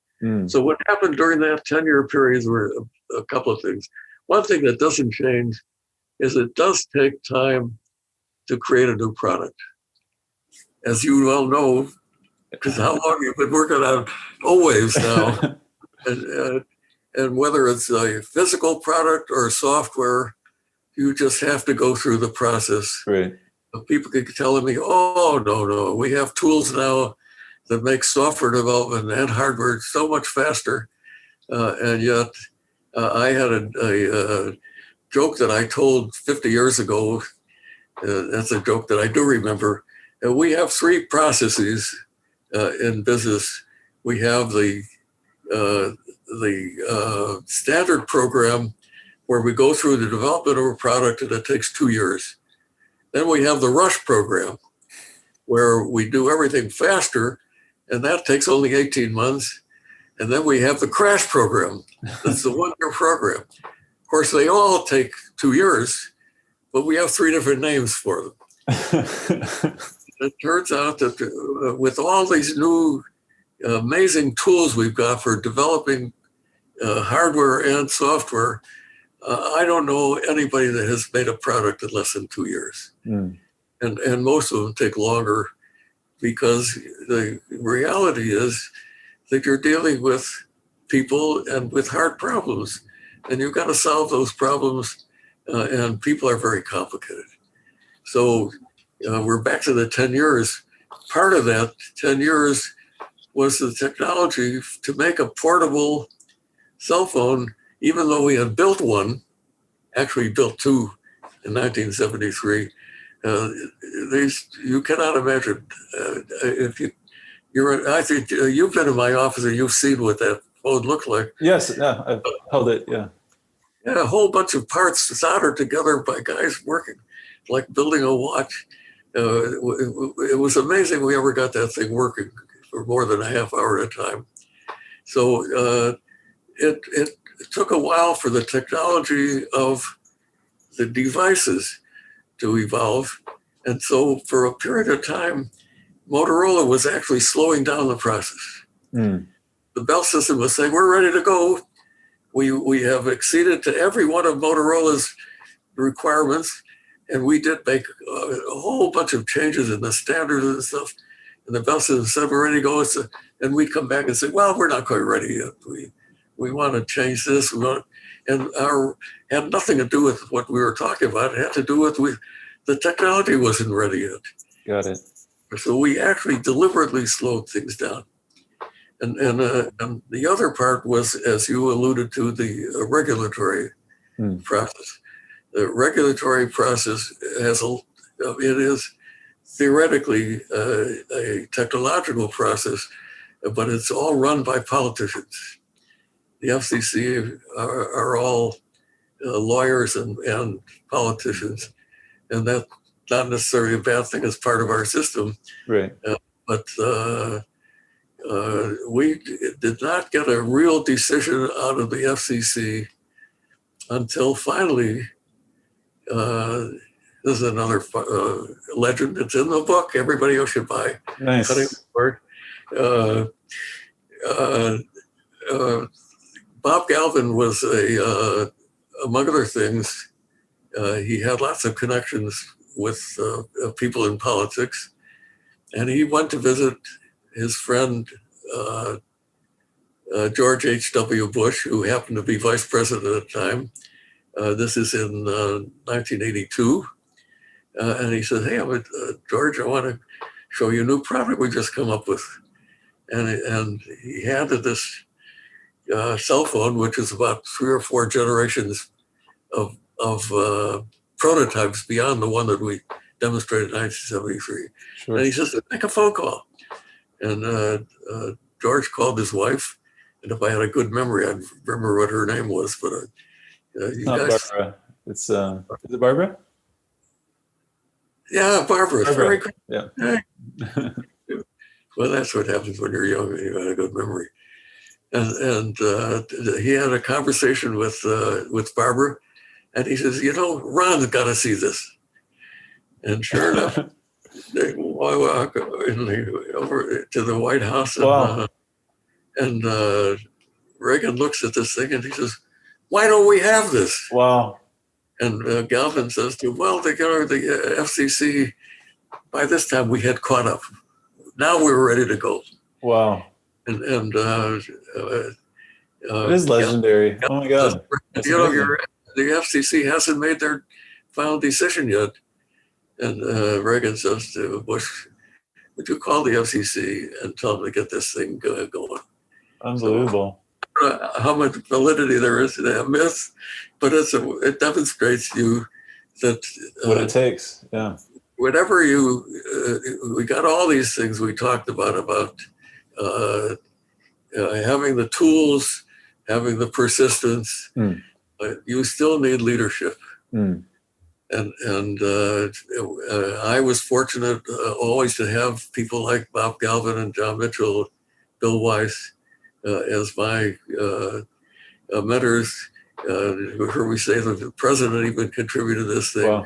So what happened during that 10-year period were a couple of things. One thing that doesn't change is it does take time to create a new product. As you well know, because how long you've been working on Owaves now, and whether it's a physical product or software, you just have to go through the process. Right. People keep telling me, "Oh, no, we have tools now that make software development and hardware so much faster," and yet I had a joke that I told 50 years ago. That's a joke that I do remember. We have three processes in business, we have the standard program where we go through the development of a product and it takes 2 years. Then we have the rush program where we do everything faster, and that takes only 18 months. And then we have the crash program. That's the 1-year program. Of course, they all take 2 years, but we have 3 different names for them. It turns out that with all these new amazing tools we've got for developing hardware and software, I don't know anybody that has made a product in less than 2 years. And most of them take longer, because the reality is that you're dealing with people and with hard problems, and you've got to solve those problems, and people are very complicated. So we're back to the 10 years. Part of that 10 years was the technology to make a portable cell phone, even though we had built one, actually built 2 in 1973. You cannot imagine. If I think you've been in my office and you've seen what that phone looked like. Yes, yeah, I've held it, yeah. Yeah, a whole bunch of parts soldered together by guys working, like building a watch. It was amazing we ever got that thing working for more than a half hour at a time. So it took a while for the technology of the devices to evolve. And so for a period of time, Motorola was actually slowing down the process. The Bell system was saying, we're ready to go. We have acceded to every one of Motorola's requirements, and we did make a whole bunch of changes in the standards and stuff. And the Bell system said, we're ready to go. And we'd come back and say, well, we're not quite ready yet. We want to change this. Had nothing to do with what we were talking about. It had to do with the technology wasn't ready yet. Got it. So we actually deliberately slowed things down. And the other part was, as you alluded to, the regulatory process. The regulatory process it is theoretically a technological process, but it's all run by politicians. The FCC are all lawyers and politicians, and that's not necessarily a bad thing as part of our system. Right. But we did not get a real decision out of the FCC until finally, this is another legend that's in the book, everybody else should buy. Nice. Cutting the cord. Bob Galvin was among other things, he had lots of connections with people in politics, and he went to visit his friend George H.W. Bush, who happened to be vice president at the time. This is in 1982. And he said, hey, George, I want to show you a new product we just come up with. And he handed this cell phone, which is about 3 or 4 generations of prototypes beyond the one that we demonstrated in 1973. Sure. And he says, make a phone call. And George called his wife, and if I had a good memory, I'd remember what her name was. But it's not Barbara. It's is it Barbara? Yeah, Barbara. Very good. Yeah. Well, that's what happens when you're young and you got a good memory. And he had a conversation with Barbara, and he says, Ron's got to see this. And sure enough, they walk over to the White House, and, wow. and Reagan looks at this thing and he says, why don't we have this? Wow. And Galvin says to him, well, the FCC, by this time we had caught up. Now we were ready to go. Wow. And it is legendary. Oh my God. The FCC hasn't made their final decision yet. And Reagan says to Bush, would you call the FCC and tell them to get this thing going? Unbelievable. So, how much validity there is to that myth, but it demonstrates you that what it takes. Yeah. whatever we got all these things we talked about having the tools, having the persistence, you still need leadership. And I was fortunate always to have people like Bob Galvin and John Mitchell, Bill Weiss as my mentors. You heard me say that the president even contributed to this thing. Wow.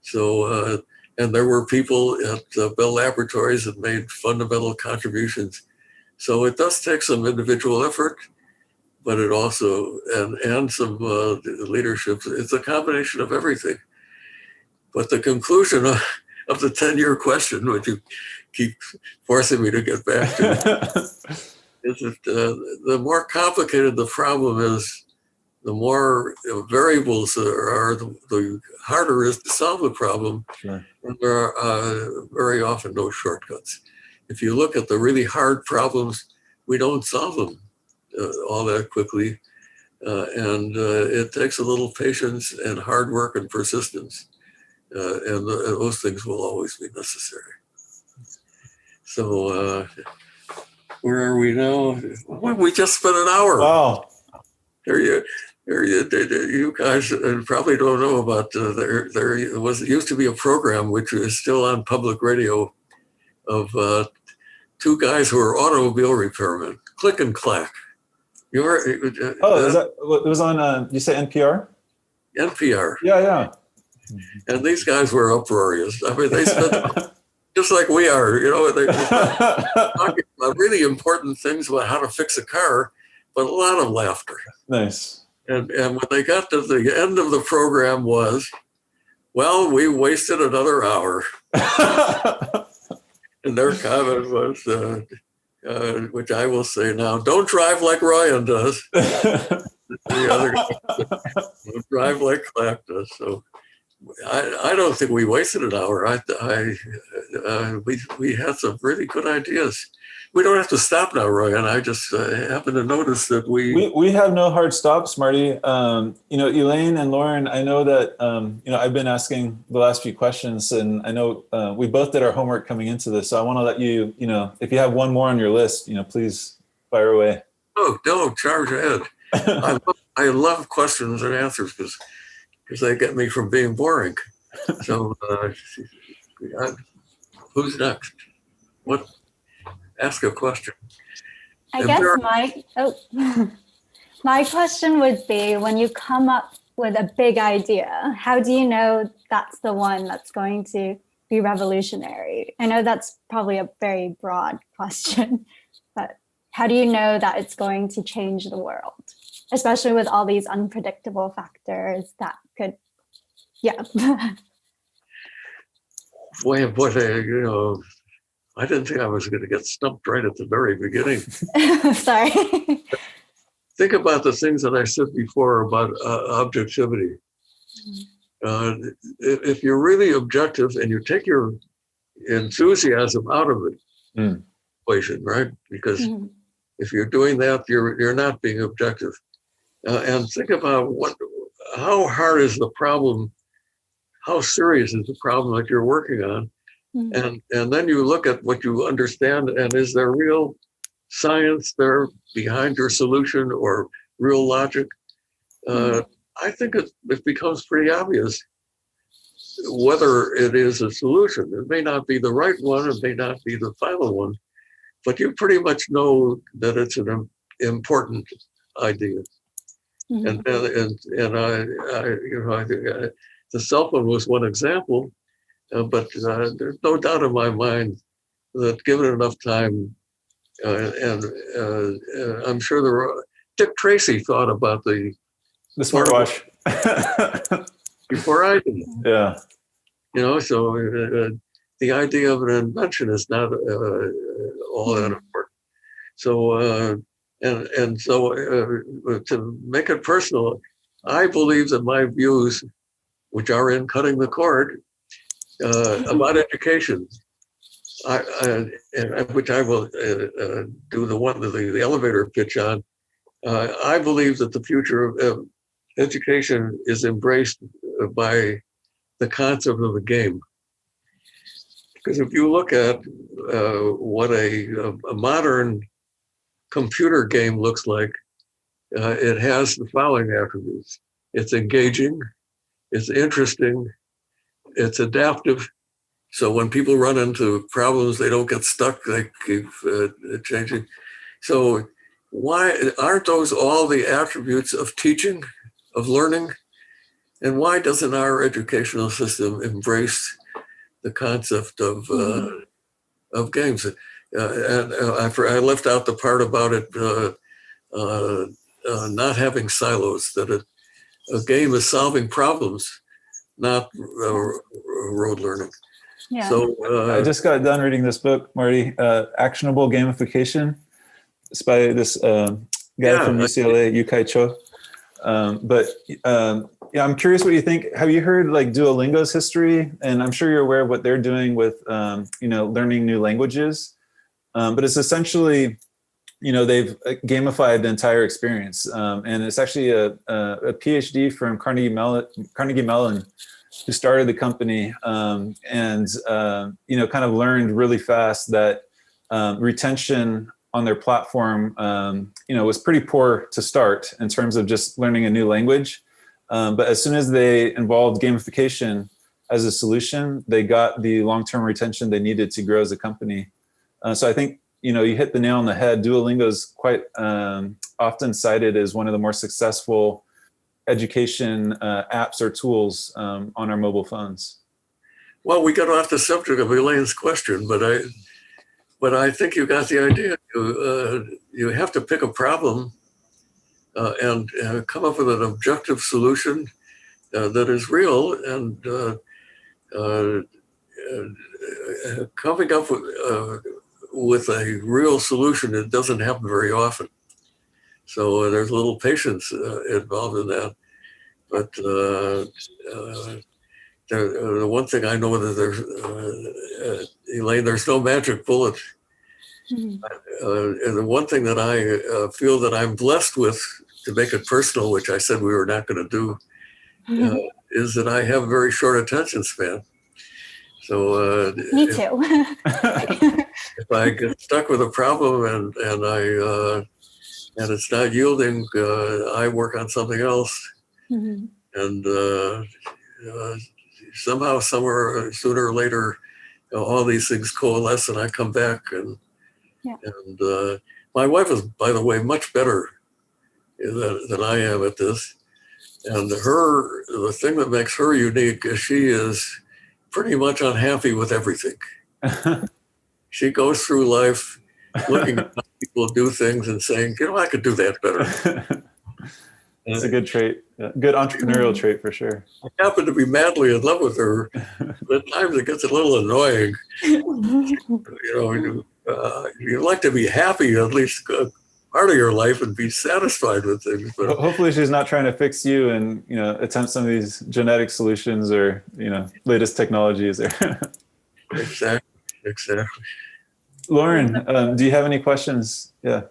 So, and there were people at Bell Laboratories that made fundamental contributions. So it does take some individual effort, but it also, and some leadership. It's a combination of everything. But the conclusion of the 10-year question, which you keep forcing me to get back to, is that the more complicated the problem is, the more variables there are, the harder it is to solve the problem. Sure. And there are very often no shortcuts. If you look at the really hard problems, we don't solve them all that quickly. And it takes a little patience and hard work and persistence. And those things will always be necessary. So where are we now? We just spent an hour. Wow. You guys probably don't know about there used to be a program which is still on public radio of two guys who are automobile repairmen, Click and Clack. Is that it was on? You say NPR? NPR. Yeah. And these guys were uproarious. I mean, they spent just like we are, they talking about really important things about how to fix a car, but a lot of laughter. Nice. And when they got to the end of the program was, well, we wasted another hour. And their comment was, which I will say now, don't drive like Ryan does. The other guy, don't drive like Clack does. So I don't think we wasted an hour. We had some really good ideas. We don't have to stop now, Ryan. I just happen to notice that we have no hard stops, Marty. Elaine and Lauren, I know that I've been asking the last few questions, and I know we both did our homework coming into this. So I want to let you, if you have one more on your list, please fire away. Oh no, charge ahead. I love questions and answers because they get me from being boring. So who's next? What? Ask a question. I guess my question would be, when you come up with a big idea, how do you know that's the one that's going to be revolutionary? I know that's probably a very broad question, but how do you know that it's going to change the world, especially with all these unpredictable factors that could, Boy, I didn't think I was going to get stumped right at the very beginning. Sorry. Think about the things that I said before about objectivity. If you're really objective and you take your enthusiasm out of the equation, right? Because if you're doing that, you're not being objective. And think about how hard is the problem? How serious is the problem that you're working on? And then you look at what you understand, and is there real science there behind your solution or real logic? I think it becomes pretty obvious whether it is a solution. It may not be the right one, it may not be the final one, but you pretty much know that it's an important idea. And the cell phone was one example. But there's no doubt in my mind that given enough time, and I'm sure Dick Tracy thought about the smartwatch before I did. Yeah. So the idea of an invention is not all that important. So to make it personal, I believe that my views, which are in Cutting the Cord, about education, which I will do the elevator pitch on. I believe that the future of education is embraced by the concept of a game. Because if you look at what a modern computer game looks like, it has the following attributes. It's engaging, it's interesting, it's adaptive. So when people run into problems, they don't get stuck, they keep changing. So why aren't those all the attributes of teaching, of learning? And why doesn't our educational system embrace the concept of games? And I left out the part about it not having silos, that a game is solving problems, not road learning. Yeah. So I just got done reading this book, Marty, Actionable Gamification. It's by this guy from UCLA, Yukai Cho. Yeah, I'm curious what you think. Have you heard like Duolingo's history? And I'm sure you're aware of what they're doing with, learning new languages. But it's essentially, they've gamified the entire experience. And it's actually a PhD from Carnegie Mellon who started the company and kind of learned really fast that retention on their platform, was pretty poor to start in terms of just learning a new language. But as soon as they involved gamification as a solution, they got the long-term retention they needed to grow as a company. So I think, you hit the nail on the head. Duolingo is quite often cited as one of the more successful education apps or tools on our mobile phones. Well, we got off the subject of Elaine's question, but I think you got the idea. You have to pick a problem and come up with an objective solution that is real, and coming up with a real solution, it doesn't happen very often. So there's a little patience involved in that. But the one thing I know that there's, Elaine, there's no magic bullet. And the one thing that I feel that I'm blessed with, to make it personal, which I said we were not going to do, is that I have a very short attention span. So me too. If I get stuck with a problem and it's not yielding, I work on something else, and somehow, somewhere, sooner or later, all these things coalesce, and I come back. And my wife is, by the way, much better than I am at this. And the thing that makes her unique is she is pretty much unhappy with everything. She goes through life looking at how people do things and saying, I could do that better. It's a good trait, good entrepreneurial trait for sure. I happen to be madly in love with her, but at times it gets a little annoying. You'd like to be happy at least part of your life and be satisfied with things. But hopefully she's not trying to fix you and attempt some of these genetic solutions or latest technologies. Exactly. Lauren, do you have any questions? Yeah.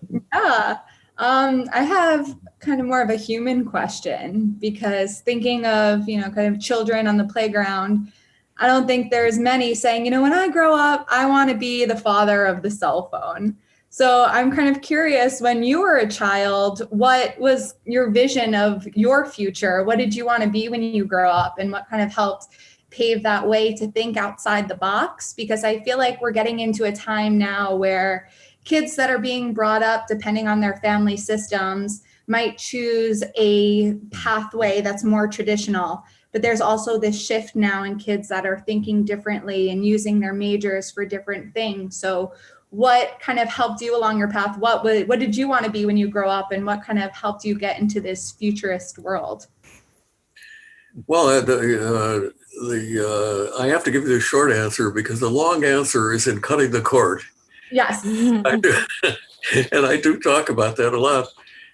I have kind of more of a human question, because thinking of, kind of children on the playground, I don't think there's many saying, when I grow up, I want to be the father of the cell phone. So I'm kind of curious, when you were a child, what was your vision of your future? What did you want to be when you grow up, and what kind of helped pave that way to think outside the box? Because I feel like we're getting into a time now where kids that are being brought up, depending on their family systems, might choose a pathway that's more traditional. But there's also this shift now in kids that are thinking differently and using their majors for different things. So what kind of helped you along your path? What did you want to be when you grow up, and what kind of helped you get into this futurist world? Well, I have to give you the short answer, because the long answer is in cutting the cord. Yes. I do. And I do talk about that a lot,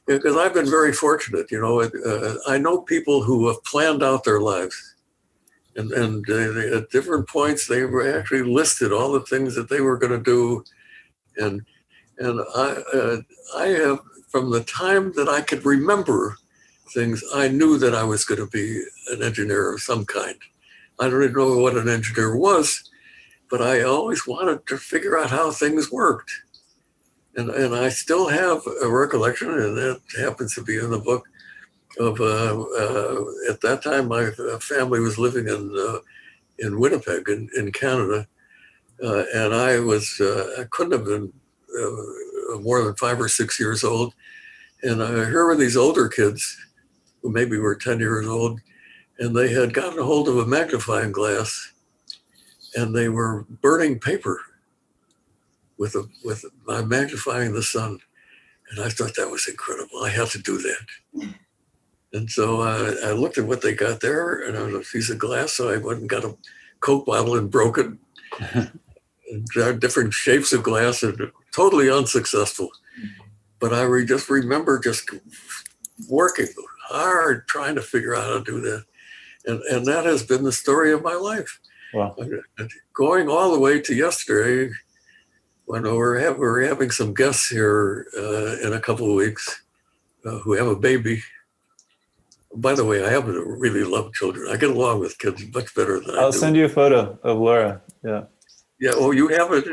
because I've been very fortunate. I know people who have planned out their lives, and at different points they were actually listed all the things that they were going to do, and I have, from the time that I could remember things, I knew that I was going to be an engineer of some kind. I don't even know what an engineer was, but I always wanted to figure out how things worked. And I still have a recollection, and that happens to be in the book, of at that time my family was living in Winnipeg in Canada, and I couldn't have been more than 5 or 6 years old, and here were these older kids who maybe were 10 years old, and they had gotten a hold of a magnifying glass, and they were burning paper by magnifying the sun. And I thought that was incredible. I had to do that. And so I looked at what they got there, and it was a piece of glass. So I went and got a Coke bottle and broke it. And tried different shapes of glass, and totally unsuccessful. But I just remember just working hard, trying to figure out how to do that. And that has been the story of my life. Wow. Going all the way to yesterday, when we're having some guests here in a couple of weeks who have a baby. By the way, I happen to really love children. I get along with kids much better than I do. I'll send you a photo of Laura. Yeah. Yeah. Oh, you have it?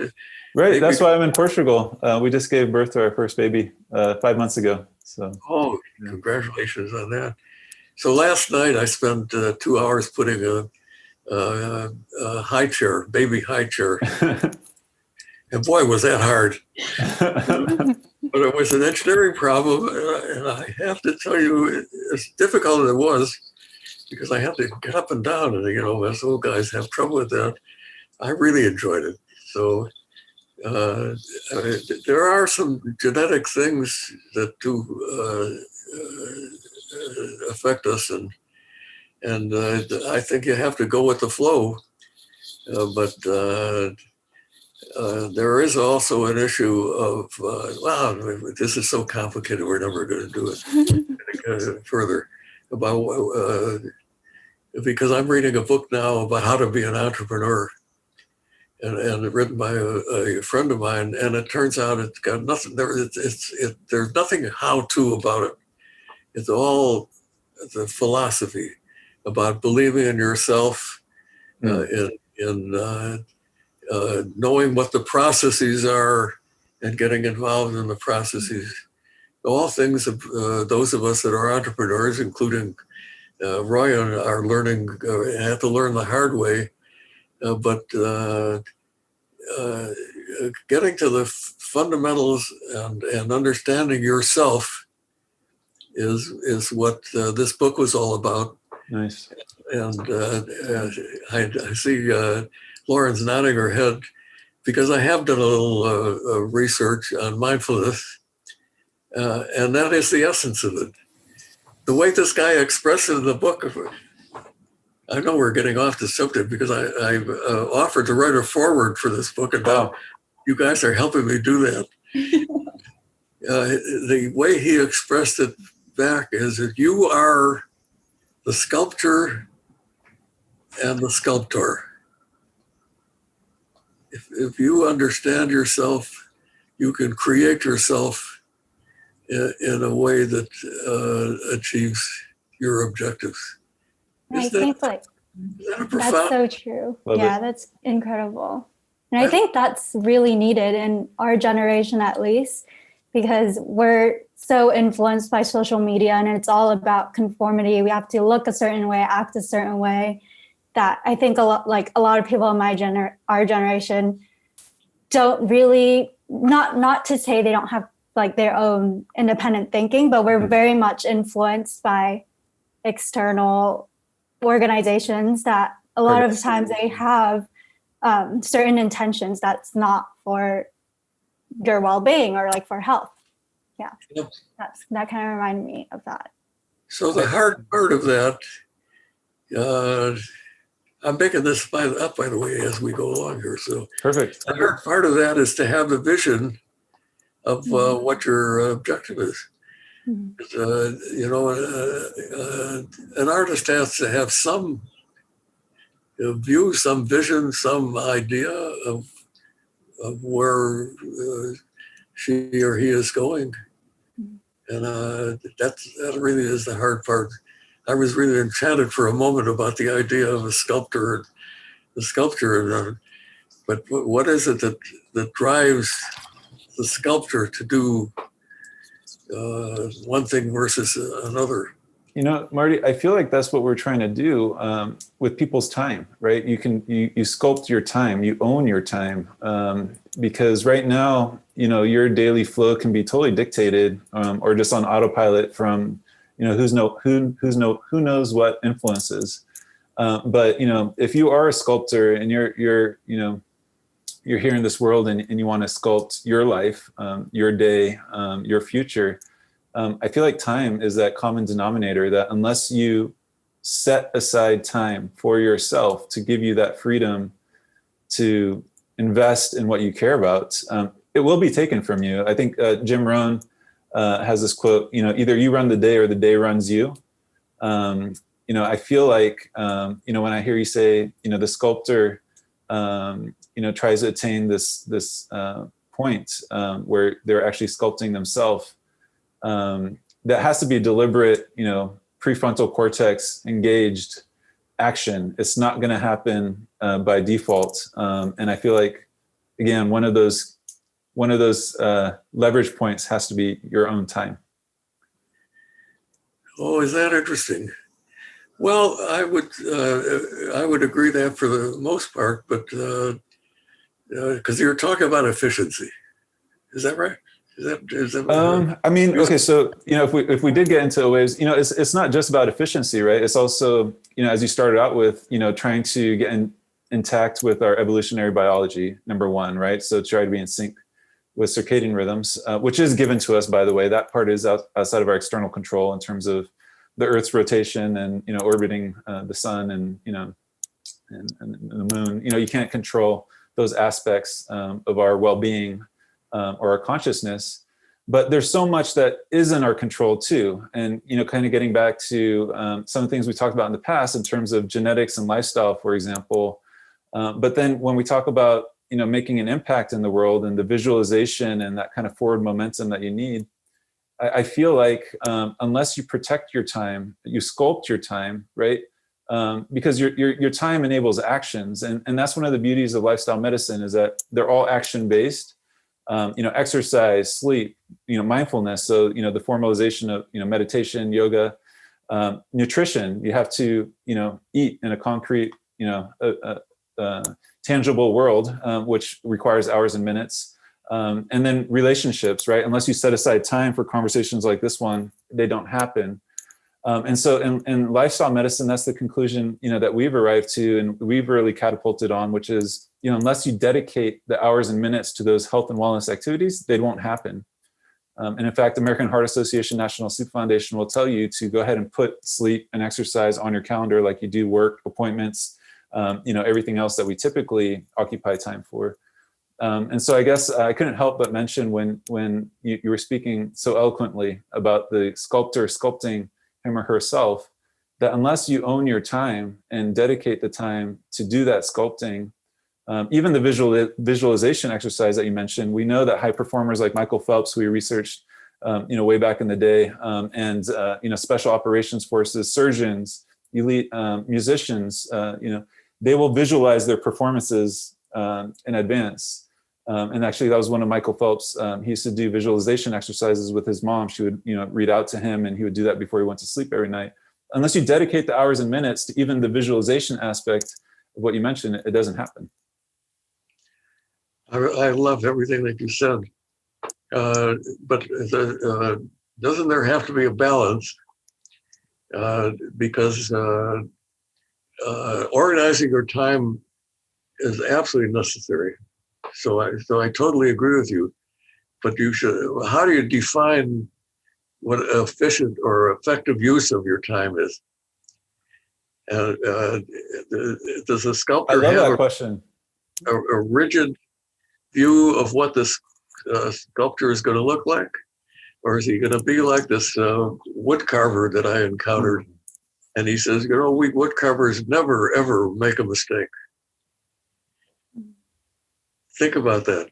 Right. Maybe. That's why I'm in Portugal. We just gave birth to our first baby 5 months ago. So. Oh, congratulations on that. So last night I spent 2 hours putting a high chair, baby high chair. And boy, was that hard. But it was an engineering problem. And I have to tell you, as difficult as it was, because I had to get up and down. And, us old guys have trouble with that. I really enjoyed it. So there are some genetic things that do affect us. And I think you have to go with the flow. But there is also an issue of, wow, this is so complicated, we're never going to do it further. Because I'm reading a book now about how to be an entrepreneur, and written by a friend of mine, and it turns out it's got nothing, there's nothing how-to about it. It's all the philosophy about believing in yourself, knowing what the processes are and getting involved in the processes. All things of those of us that are entrepreneurs, including Roy, are learning, have to learn the hard way. But getting to the fundamentals and understanding yourself is what this book was all about. Nice. And I see Lauren's nodding her head, because I have done a little research on mindfulness, and that is the essence of it. The way this guy expressed it in the book, I know we're getting off the subject, because I offered to write a foreword for this book, and now you guys are helping me do that. The way he expressed it back is that you are the sculptor and the sculptor. If you understand yourself, you can create yourself in a way that achieves your objectives. I think that's so true. Yeah, that's incredible. And I think that's really needed in our generation, at least, because we're so influenced by social media, and it's all about conformity. We have to look a certain way, act a certain way, that I think a lot of people in our generation don't really, not to say they don't have like their own independent thinking, but we're very much influenced by external organizations that a lot of times they have certain intentions that's not for your well-being or like for health. Yeah, that kind of reminded me of that. So the hard part of that, I'm making this up, by the way, as we go along here. So perfect. The hard part of that is to have the vision of what your objective is. An artist has to have some view, some vision, some idea of where she or he is going. And that really is the hard part. I was really enchanted for a moment about the idea of a sculptor, the sculpture. And But what is it that drives the sculptor to do one thing versus another? You know, Marty, I feel like that's what we're trying to do with people's time, right? You sculpt your time, you own your time, because right now, you know, your daily flow can be totally dictated or just on autopilot from, you know, who knows what influences. But you know, if you are a sculptor and you're here in this world and you want to sculpt your life, your day, your future. I feel like time is that common denominator that unless you set aside time for yourself to give you that freedom to invest in what you care about, it will be taken from you. I think Jim Rohn has this quote, you know, either you run the day or the day runs you. You know, I feel like, you know, when I hear you say, you know, the sculptor, you know, tries to attain this point where they're actually sculpting themselves, that has to be deliberate, you know, prefrontal cortex engaged action. It's not going to happen by default. And I feel like, again, one of those leverage points has to be your own time. Oh, is that interesting? Well, I would agree that for the most part, but because you're talking about efficiency, is that right? Is that I mean, okay, so you know, if we did get into Owaves, you know, it's not just about efficiency, right? It's also, you know, as you started out with, you know, trying to get intact with our evolutionary biology, number one, right? So try to be in sync with circadian rhythms, which is given to us, by the way. That part is outside of our external control in terms of the Earth's rotation and, you know, orbiting the sun and, you know, and the moon. You know, you can't control those aspects of our well-being or our consciousness, but there's so much that is in our control too. And, you know, kind of getting back to some of the things we talked about in the past in terms of genetics and lifestyle, for example. But then when we talk about, you know, making an impact in the world and the visualization and that kind of forward momentum that you need, I feel like unless you protect your time, you sculpt your time, right? Because your time enables actions. And that's one of the beauties of lifestyle medicine is that they're all action-based. You know, exercise, sleep, you know, mindfulness. So, you know, the formalization of, you know, meditation, yoga, nutrition, you have to, you know, eat in a concrete, you know, tangible world, which requires hours and minutes. And then relationships, right? Unless you set aside time for conversations like this one, they don't happen. And so in lifestyle medicine, that's the conclusion, you know, that we've arrived to and we've really catapulted on, which is, you know, unless you dedicate the hours and minutes to those health and wellness activities, they won't happen. And in fact, American Heart Association, National Sleep Foundation will tell you to go ahead and put sleep and exercise on your calendar like you do work, appointments, you know, everything else that we typically occupy time for. And so I guess I couldn't help but mention when you were speaking so eloquently about the sculptor sculpting him or herself, that unless you own your time and dedicate the time to do that sculpting, even the visualization exercise that you mentioned, we know that high performers like Michael Phelps, who we researched, you know, way back in the day, and you know, special operations forces, surgeons, elite musicians, you know, they will visualize their performances in advance. And actually, that was one of Michael Phelps. He used to do visualization exercises with his mom. She would, you know, read out to him, and he would do that before he went to sleep every night. Unless you dedicate the hours and minutes to even the visualization aspect of what you mentioned, it doesn't happen. I love everything that you said, but doesn't there have to be a balance? Because organizing your time is absolutely necessary. So I totally agree with you. But you should. How do you define what efficient or effective use of your time is? Does a sculptor have a rigid view of what this sculpture is going to look like? Or is he going to be like this wood carver that I encountered? And he says, you know, we wood carvers never, ever make a mistake. Think about that.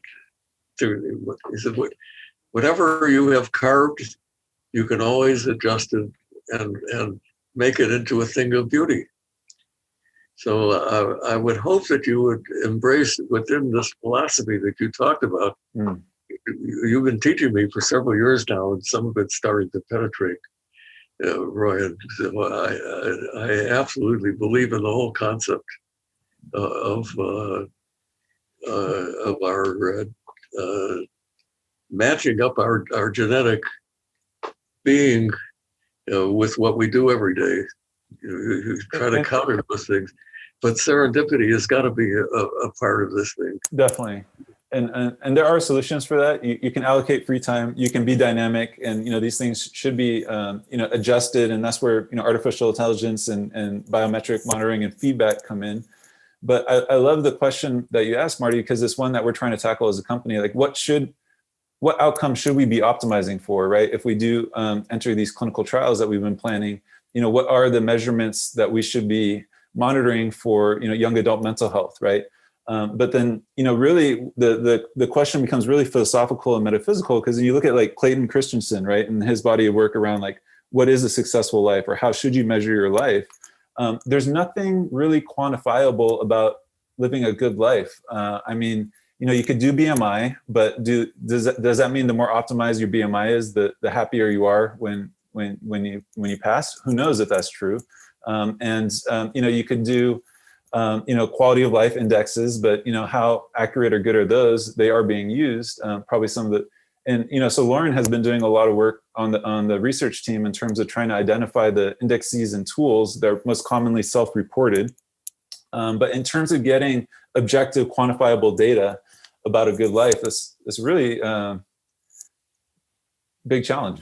He said, whatever you have carved, you can always adjust it and make it into a thing of beauty. So I would hope that you would embrace within this philosophy that you talked about. You've been teaching me for several years now, and some of it's starting to penetrate, Roy. And so I absolutely believe in the whole concept of our matching up our genetic being with what we do every day. You try to counter those things, but serendipity has got to be a part of this thing. Definitely. And there are solutions for that. You can allocate free time, you can be dynamic, and these things should be adjusted, and that's where artificial intelligence and biometric monitoring and feedback come in. But I love the question that you asked, Marty, because it's one that we're trying to tackle as a company. Like, what outcome should we be optimizing for, right? If we do enter these clinical trials that we've been planning, what are the measurements that we should be monitoring for young adult mental health, right? But then, really the question becomes really philosophical and metaphysical, because you look at like Clayton Christensen, right, and his body of work around like, what is a successful life, or how should you measure your life? There's nothing really quantifiable about living a good life. I mean, you could do BMI, but does that mean the more optimized your BMI is, the happier you are when you pass? Who knows if that's true? You could do quality of life indexes, but how accurate or good are those? They are being used. Probably some of the, and so Lauren has been doing a lot of work on the research team in terms of trying to identify the indexes and tools that are most commonly self-reported. But in terms of getting objective, quantifiable data about a good life, it's really big challenge.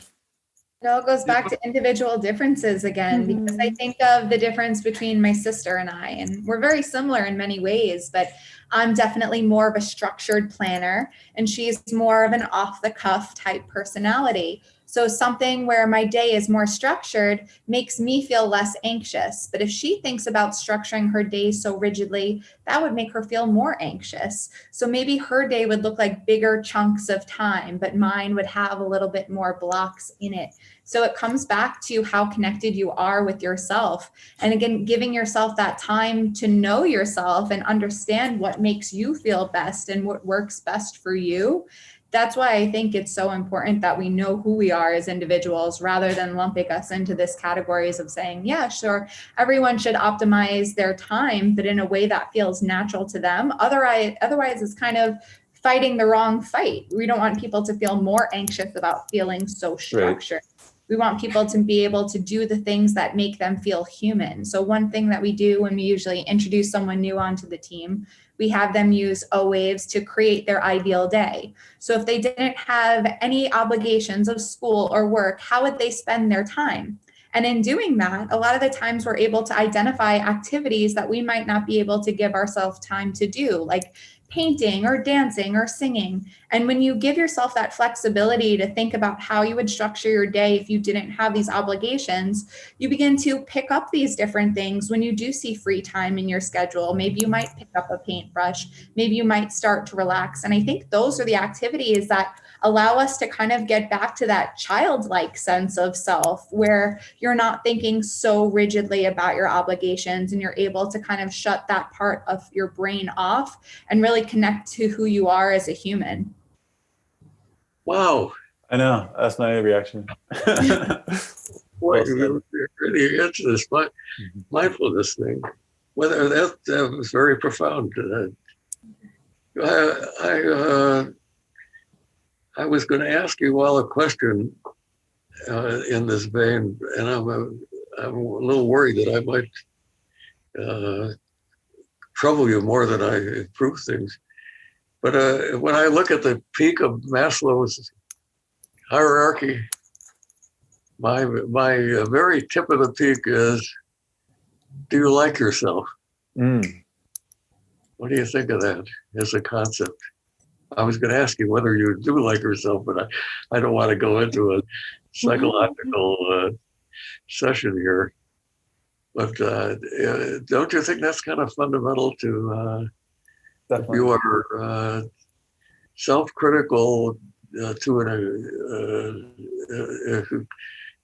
It all goes back to individual differences again, because I think of the difference between my sister and I, and we're very similar in many ways, but I'm definitely more of a structured planner, and she's more of an off-the-cuff type personality. So something where my day is more structured makes me feel less anxious. But if she thinks about structuring her day so rigidly, that would make her feel more anxious. So maybe her day would look like bigger chunks of time, but mine would have a little bit more blocks in it. So it comes back to how connected you are with yourself. And again, giving yourself that time to know yourself and understand what makes you feel best and what works best for you. That's why I think it's so important that we know who we are as individuals, rather than lumping us into this categories of saying, yeah, sure, everyone should optimize their time, but in a way that feels natural to them. Otherwise it's kind of fighting the wrong fight. We don't want people to feel more anxious about feeling so structured. Right. We want people to be able to do the things that make them feel human. So one thing that we do when we usually introduce someone new onto the team, we have them use Owaves to create their ideal day. So if they didn't have any obligations of school or work, how would they spend their time? And in doing that, a lot of the times we're able to identify activities that we might not be able to give ourselves time to do, like painting or dancing or singing. And when you give yourself that flexibility to think about how you would structure your day if you didn't have these obligations, you begin to pick up these different things when you do see free time in your schedule. Maybe you might pick up a paintbrush, maybe you might start to relax. And I think those are the activities that allow us to kind of get back to that childlike sense of self, where you're not thinking so rigidly about your obligations and you're able to kind of shut that part of your brain off and really connect to who you are as a human. Wow. I know, that's my reaction. Boy, you're really into this mindfulness thing. Whether that was very profound. I was going to ask you all a question in this vein, and I'm a little worried that I might trouble you more than I improve things. But when I look at the peak of Maslow's hierarchy, my very tip of the peak is, do you like yourself? What do you think of that as a concept? I was going to ask you whether you do like yourself, but I don't want to go into a psychological session here. But don't you think that's kind of fundamental to if you are self-critical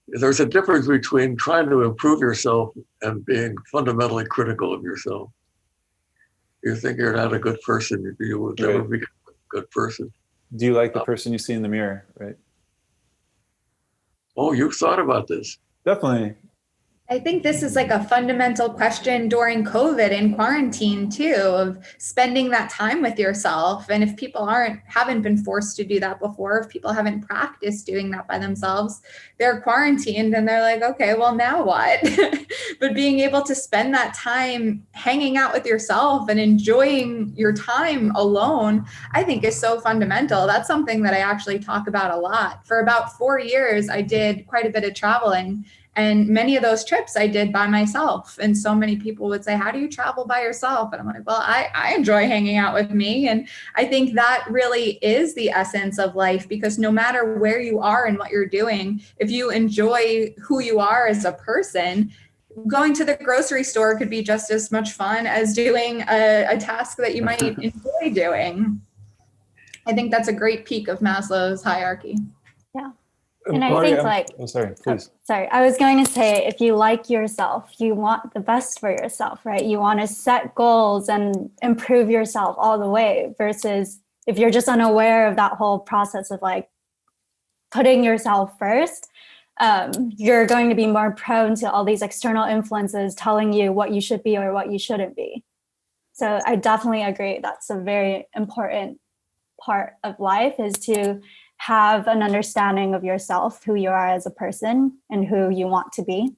there's a difference between trying to improve yourself and being fundamentally critical of yourself. You think you're not a good person, you will never Right. become a good person. Do you like the person you see in the mirror, right? Oh, you've thought about this. Definitely. I think this is like a fundamental question during COVID and quarantine too, of spending that time with yourself. And if people haven't been forced to do that before, if people haven't practiced doing that by themselves, they're quarantined and they're like, okay, well, now what? But being able to spend that time hanging out with yourself and enjoying your time alone, I think is so fundamental. That's something that I actually talk about a lot. For about 4 years, I did quite a bit of traveling. And many of those trips I did by myself. And so many people would say, how do you travel by yourself? And I'm like, well, I enjoy hanging out with me. And I think that really is the essence of life, because no matter where you are and what you're doing, if you enjoy who you are as a person, going to the grocery store could be just as much fun as doing a task that you might enjoy doing. I think that's a great peak of Maslow's hierarchy. Yeah. And I Marty, think like, oh, sorry, please. sorry, I was going to say, if you like yourself, you want the best for yourself, right? You want to set goals and improve yourself all the way, versus if you're just unaware of that whole process of like putting yourself first, you're going to be more prone to all these external influences telling you what you should be or what you shouldn't be. So I definitely agree. That's a very important part of life, is to have an understanding of yourself, who you are as a person and who you want to be.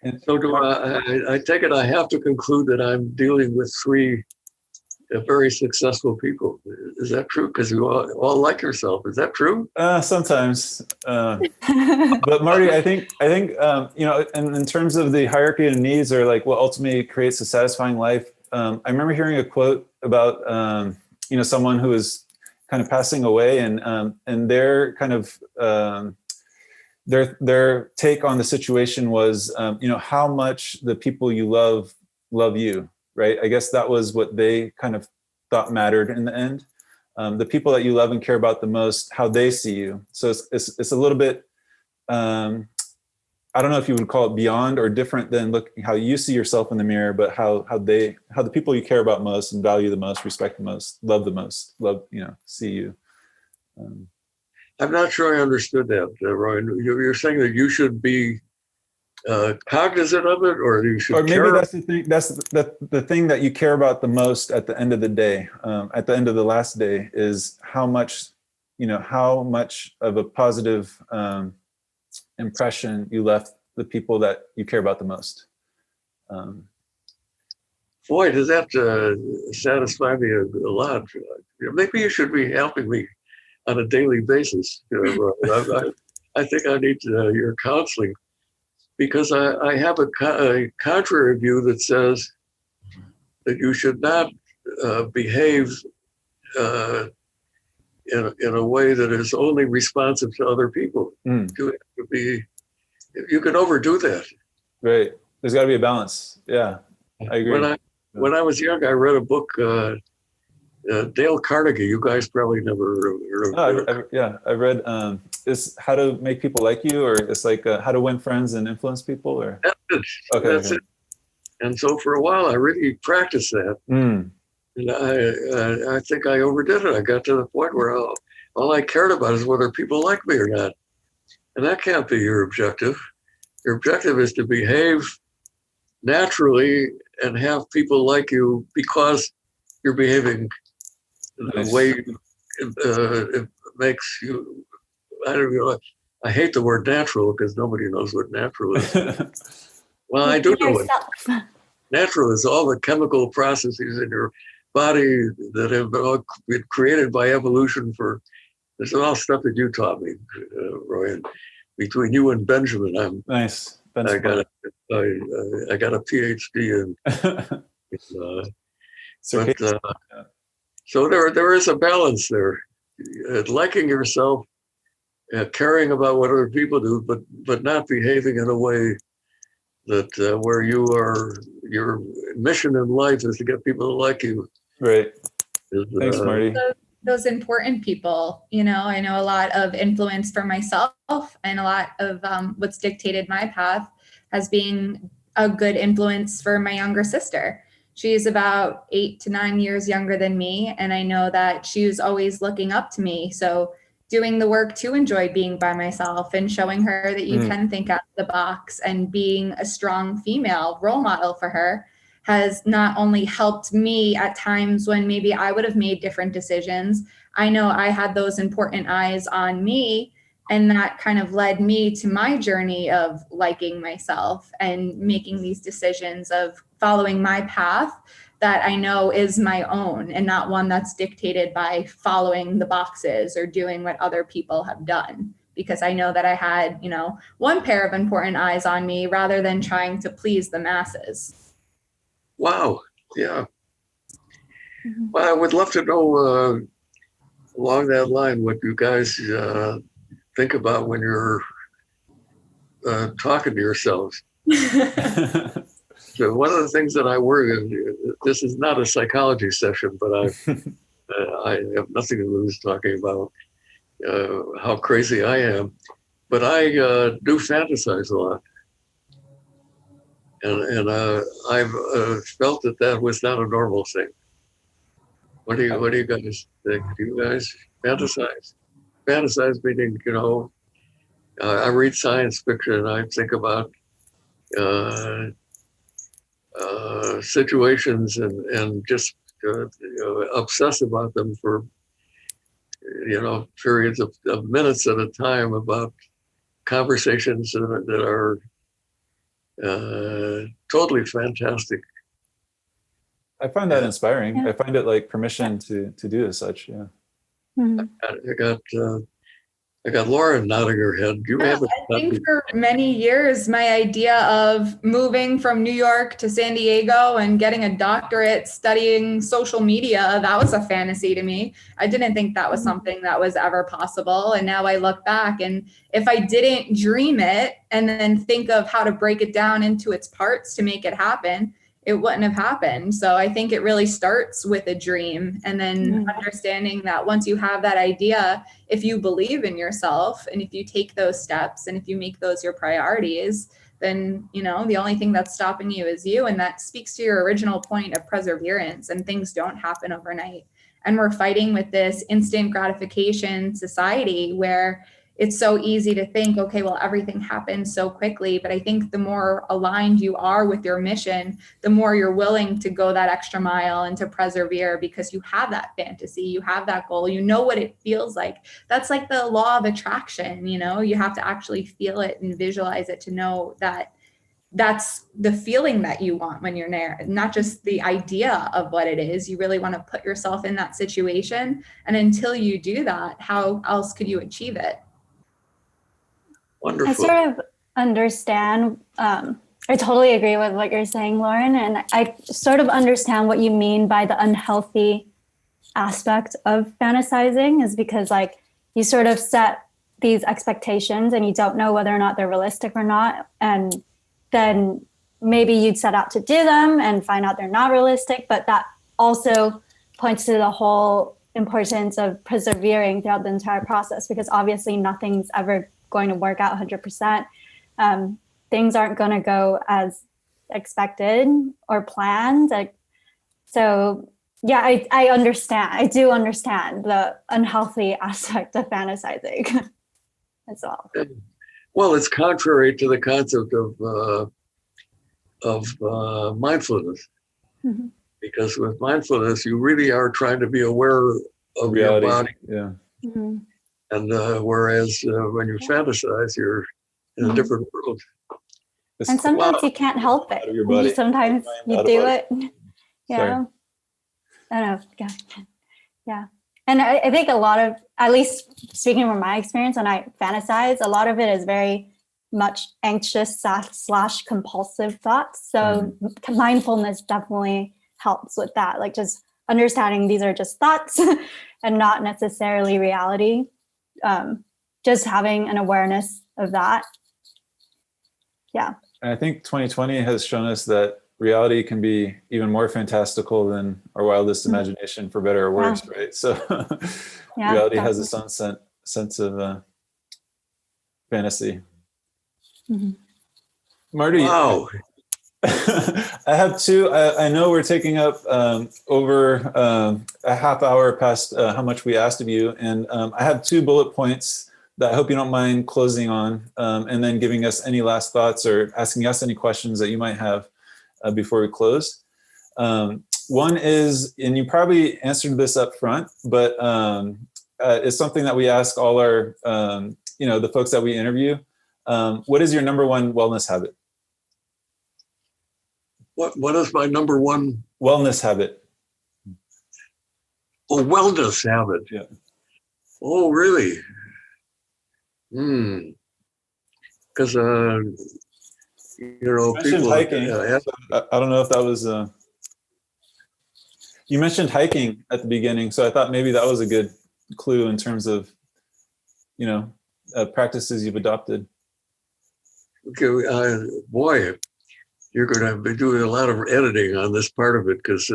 And So do I take it I have to conclude that I'm dealing with 3 very successful people. Is that true? Because you all like yourself. Is that true? sometimes, but Marty, I think you know, in terms of the hierarchy of needs, or like what ultimately creates a satisfying life, I remember hearing a quote about you know, someone who is kind of passing away, and their kind of their take on the situation was, you know, how much the people you love you, right? I guess that was what they kind of thought mattered in the end. The people that you love and care about the most, how they see you. So it's a little bit, I don't know if you would call it beyond or different than looking how you see yourself in the mirror, but how the people you care about most and value the most, respect the most, love the most, you know, see you. I'm not sure I understood that, Ryan. You're saying that you should be cognizant of it, or you should Or maybe care? that's the thing. That's the thing that you care about the most at the end of the day. At the end of the last day, is how much, you know, how much of a positive impression you left the people that you care about the most. Boy, does that satisfy me a lot. Maybe you should be helping me on a daily basis. I think I need your counseling, because I have a contrary view that says that you should not behave in a way that is only responsive to other people. You have to be, you can overdo that. Right. There's got to be a balance. Yeah, I agree. When I was young, I read a book, Dale Carnegie. You guys probably never heard of it. Yeah, I read is How to Make People Like You, or it's like How to Win Friends and Influence People, or That's it. Okay, That's it. And so for a while, I really practiced that. And I think I overdid it. I got to the point where all I cared about is whether people like me or not. And that can't be your objective. Your objective is to behave naturally and have people like you because you're behaving the way it makes you. I don't know. I hate the word natural because nobody knows what natural is. Well, I do know it. Natural is all the chemical processes in your body that have been created by evolution for. This is all stuff that you taught me, Roy. And between you and Benjamin, nice. I got a PhD in. So there is a balance there. Liking yourself, caring about what other people do, but not behaving in a way that where your mission in life is to get people to like you. Right. Thanks, Marty. those important people. You know, I know a lot of influence for myself, and a lot of what's dictated my path as being a good influence for my younger sister. She's about 8 to 9 years younger than me, and I know that she was always looking up to me. So doing the work to enjoy being by myself and showing her that you can think out of the box and being a strong female role model for her has not only helped me at times when maybe I would have made different decisions. I know I had those important eyes on me, and that kind of led me to my journey of liking myself and making these decisions of following my path that I know is my own and not one that's dictated by following the boxes or doing what other people have done. Because I know that I had, you know, one pair of important eyes on me rather than trying to please the masses. Wow. Yeah. Well, I would love to know along that line what you guys think about when you're talking to yourselves. So one of the things that I worry, this is not a psychology session, but I have nothing to lose talking about how crazy I am. But I do fantasize a lot. And I've felt that was not a normal thing. What do you guys think? Do you guys fantasize? Fantasize meaning, you know, I read science fiction and I think about situations and just obsess about them for, you know, periods of minutes at a time about conversations that are totally fantastic. I find that inspiring. I find it like permission to do as such. Yeah. I got Lauren nodding her head. You have I think for many years, my idea of moving from New York to San Diego and getting a doctorate studying social media, that was a fantasy to me. I didn't think that was something that was ever possible. And now I look back, and if I didn't dream it and then think of how to break it down into its parts to make it happen, it wouldn't have happened. So I think it really starts with a dream, and then understanding that once you have that idea, if you believe in yourself and if you take those steps and if you make those your priorities, then, you know, the only thing that's stopping you is you. And that speaks to your original point of perseverance, and things don't happen overnight. And we're fighting with this instant gratification society where it's so easy to think, okay, well, everything happens so quickly. But I think the more aligned you are with your mission, the more you're willing to go that extra mile and to persevere, because you have that fantasy, you have that goal, you know what it feels like. That's like the law of attraction, you know, you have to actually feel it and visualize it to know that that's the feeling that you want when you're there, not just the idea of what it is. You really want to put yourself in that situation. And until you do that, how else could you achieve it? Wonderful. I sort of understand. I totally agree with what you're saying, Lauren. And I sort of understand what you mean by the unhealthy aspect of fantasizing, is because like you sort of set these expectations and you don't know whether or not they're realistic or not. And then maybe you'd set out to do them and find out they're not realistic. But that also points to the whole importance of persevering throughout the entire process, because obviously nothing's ever going to work out 100%. Things aren't going to go as expected or planned. So yeah, I understand. I do understand the unhealthy aspect of fantasizing as well. Well, it's contrary to the concept of mindfulness, because with mindfulness, you really are trying to be aware of Reality. your body. Yeah. And whereas when you fantasize, you're in a different world. And sometimes you can't help it. Sometimes you do it. Yeah. I don't know. Yeah. And I think a lot of, at least speaking from my experience, when I fantasize, a lot of it is very much anxious / compulsive thoughts. So mindfulness definitely helps with that. Like just understanding these are just thoughts and not necessarily reality. Just having an awareness of that. Yeah. And I think 2020 has shown us that reality can be even more fantastical than our wildest imagination, for better or worse, right? So reality has its own sense of fantasy. Marty, Wow. I have two. I know we're taking up over a half hour past how much we asked of you, and I have two bullet points that I hope you don't mind closing on, and then giving us any last thoughts or asking us any questions that you might have before we close. One is, and you probably answered this up front, but it's something that we ask all our, the folks that we interview. What is your number one wellness habit? What is my number one wellness habit? Oh, wellness habit. Yeah. Oh, really? Because you mentioned people hiking. So I don't know if that was. You mentioned hiking at the beginning, so I thought maybe that was a good clue in terms of, practices you've adopted. Okay, boy, you're going to be doing a lot of editing on this part of it, because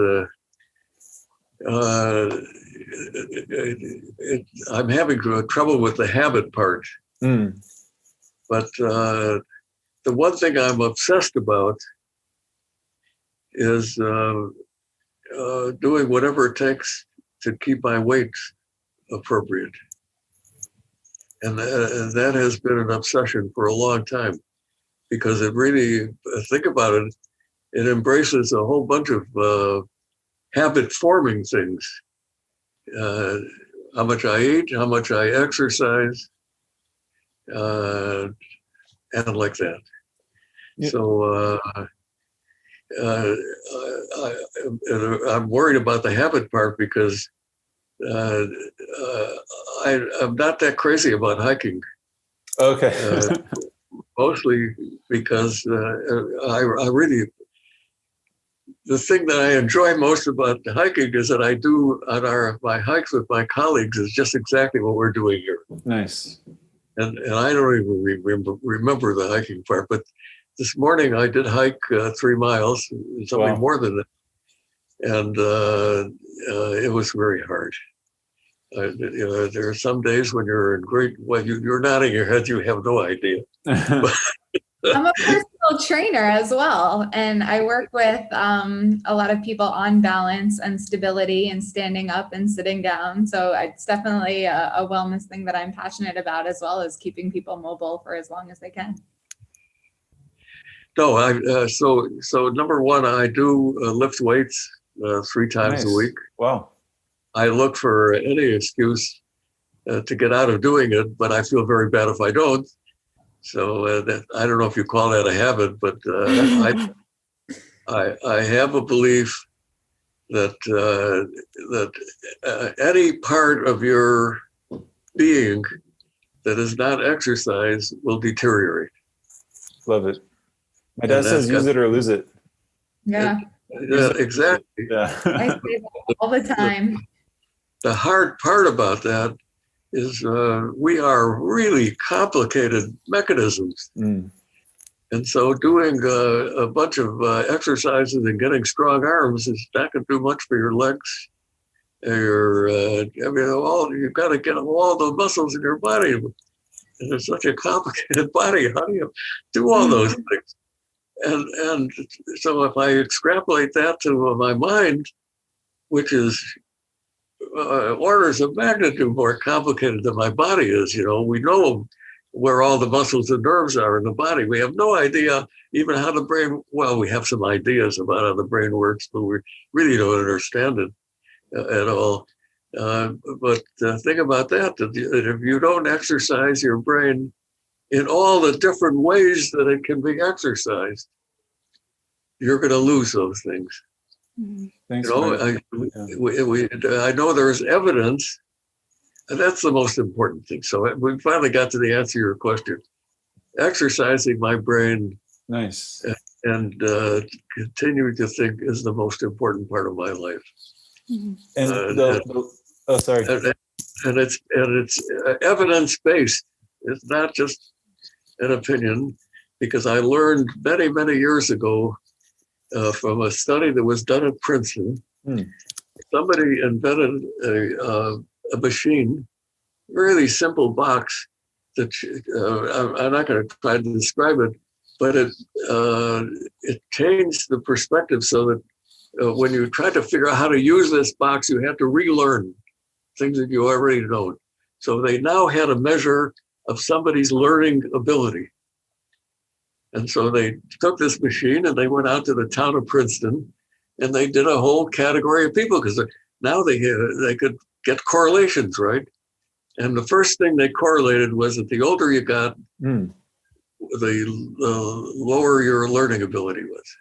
I'm having trouble with the habit part. But the one thing I'm obsessed about is doing whatever it takes to keep my weight appropriate. And that has been an obsession for a long time, because it really, think about it, it embraces a whole bunch of habit forming things. How much I eat, how much I exercise, and like that. Yeah. So I'm worried about the habit part, because I'm not that crazy about hiking. Okay. Mostly because I really, the thing that I enjoy most about hiking is that I do on my hikes with my colleagues is just exactly what we're doing here. Nice. And I don't even remember the hiking part, but this morning I did hike 3 miles, something more than that, and it was very hard. There are some days when you're in you're nodding your head, you have no idea. I'm a personal trainer as well, and I work with a lot of people on balance and stability and standing up and sitting down. So it's definitely a wellness thing that I'm passionate about, as well as keeping people mobile for as long as they can. No, so number one, I do lift weights 3 times a week. Wow. I look for any excuse to get out of doing it, but I feel very bad if I don't. So I don't know if you call that a habit, but I have a belief that any part of your being that is not exercise will deteriorate. Love it. My dad says use it or lose it. Yeah. Yeah, exactly. Yeah. I say that all the time. The hard part about that is we are really complicated mechanisms. And so doing a bunch of exercises and getting strong arms is not going to do much for your legs. You've got to get all the muscles in your body. And it's such a complicated body. How do you do all those things? And so if I extrapolate that to my mind, which is orders of magnitude more complicated than my body is, we know where all the muscles and nerves are in the body. We have no idea even how the brain, we have some ideas about how the brain works, but we really don't understand it at all. But think about that if you don't exercise your brain in all the different ways that it can be exercised, you're going to lose those things. Thanks. I know there's evidence, and that's the most important thing. So we finally got to the answer to your question. Exercising my brain, nice, and continuing to think is the most important part of my life. Sorry. And it's evidence based. It's not just an opinion, because I learned many years ago from a study that was done at Princeton. Somebody invented a machine, really simple box that I'm not going to try to describe it, but it changed the perspective so that when you try to figure out how to use this box, you have to relearn things that you already know. So they now had a measure of somebody's learning ability. And so they took this machine and they went out to the town of Princeton and they did a whole category of people because now they could get correlations, right? And the first thing they correlated was that the older you got, the lower your learning ability was.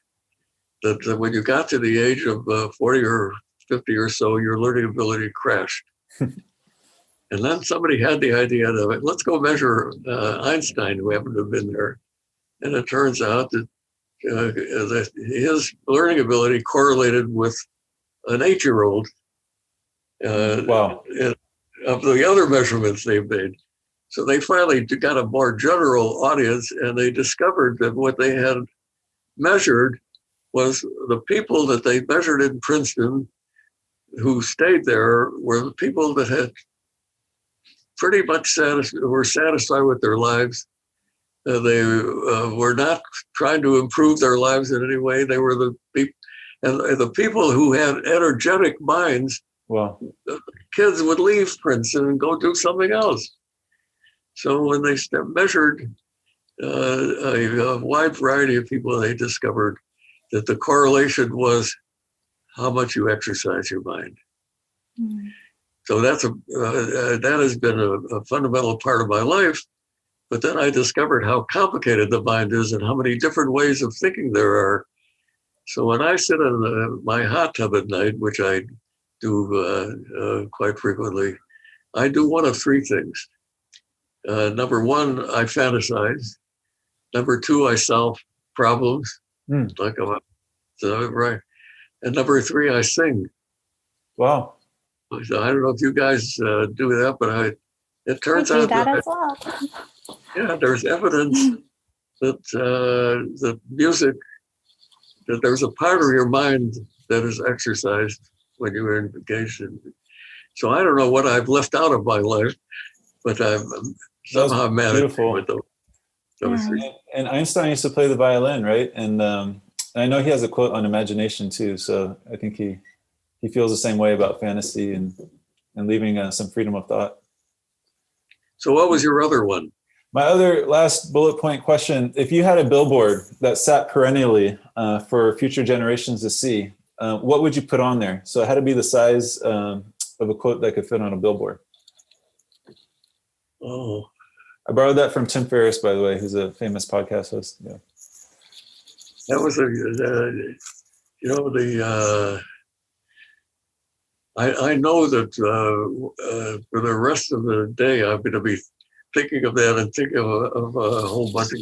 That when you got to the age of 40 or 50 or so, your learning ability crashed. And then somebody had the idea of, let's go measure Einstein, who happened to have been there. And it turns out that his learning ability correlated with an 8-year-old. Wow. Of the other measurements they've made. So they finally got a more general audience, and they discovered that what they had measured was the people that they measured in Princeton who stayed there were the people that had pretty much were satisfied with their lives. They were not trying to improve their lives in any way. They were the people, and the people who had energetic minds. Wow. Kids would leave Princeton and go do something else. So when they measured a wide variety of people, they discovered that the correlation was how much you exercise your mind. So that has been a fundamental part of my life. But then I discovered how complicated the mind is and how many different ways of thinking there are. So when I sit in my hot tub at night, which I do quite frequently, I do one of 3 things. Number 1, I fantasize. Number 2, I solve problems. Like right. And number 3, I sing. Wow. So I don't know if you guys do that, but it turns out that as well. Yeah, there's evidence that the music, that there's a part of your mind that is exercised when you are engaged in. So I don't know what I've left out of my life, but I'm somehow managed with those 3. And Einstein used to play the violin, right? And I know he has a quote on imagination too. So I think he feels the same way about fantasy and leaving some freedom of thought. So what was your other one? My other last bullet point question: if you had a billboard that sat perennially for future generations to see, what would you put on there? So it had to be the size of a quote that could fit on a billboard. Oh, I borrowed that from Tim Ferriss, by the way, who's a famous podcast host. Yeah. That was I know that for the rest of the day, I'm going to be thinking of that and thinking of a whole bunch of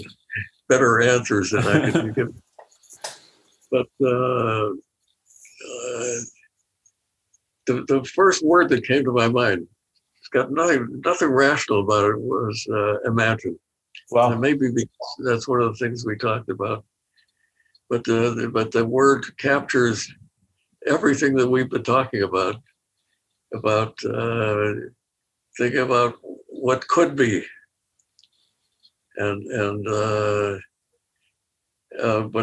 better answers than I could give. But the first word that came to my mind, it's got nothing rational about it, was imagine. Wow. And maybe because that's one of the things we talked about. But the word captures everything that we've been talking about thinking about what could be, but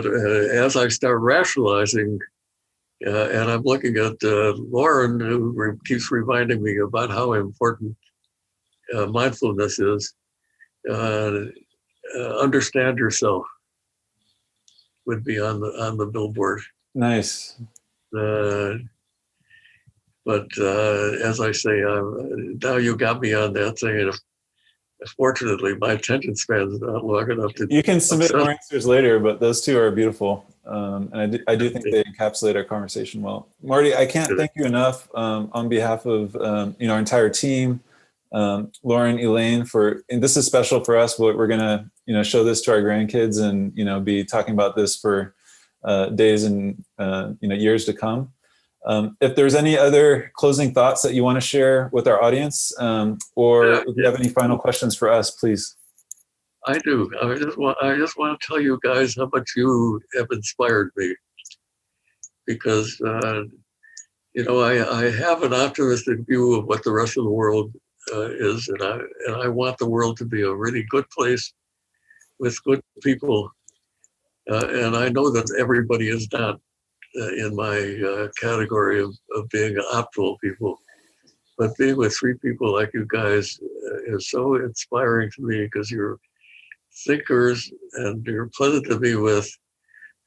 as I start rationalizing, and I'm looking at Lauren, who keeps reminding me about how important mindfulness is. Understand yourself would be on the billboard. Nice. But as I say, now you got me on that thing. Fortunately, my attention span is not long enough to. You can submit more answers later, but those 2 are beautiful, and I do think they encapsulate our conversation well. Marty, I can't thank you enough on behalf of our entire team, Lauren, Elaine, and this is special for us. We're gonna show this to our grandkids and be talking about this for days and years to come. If there's any other closing thoughts that you want to share with our audience, or if you have any final questions for us, please. I do. I just want to tell you guys how much you have inspired me. because I have an optimistic view of what the rest of the world is, and I want the world to be a really good place with good people, and I know that everybody is not in my category of being optimal people, but being with three people like you guys is so inspiring to me, because you're thinkers and you're pleasant to be with,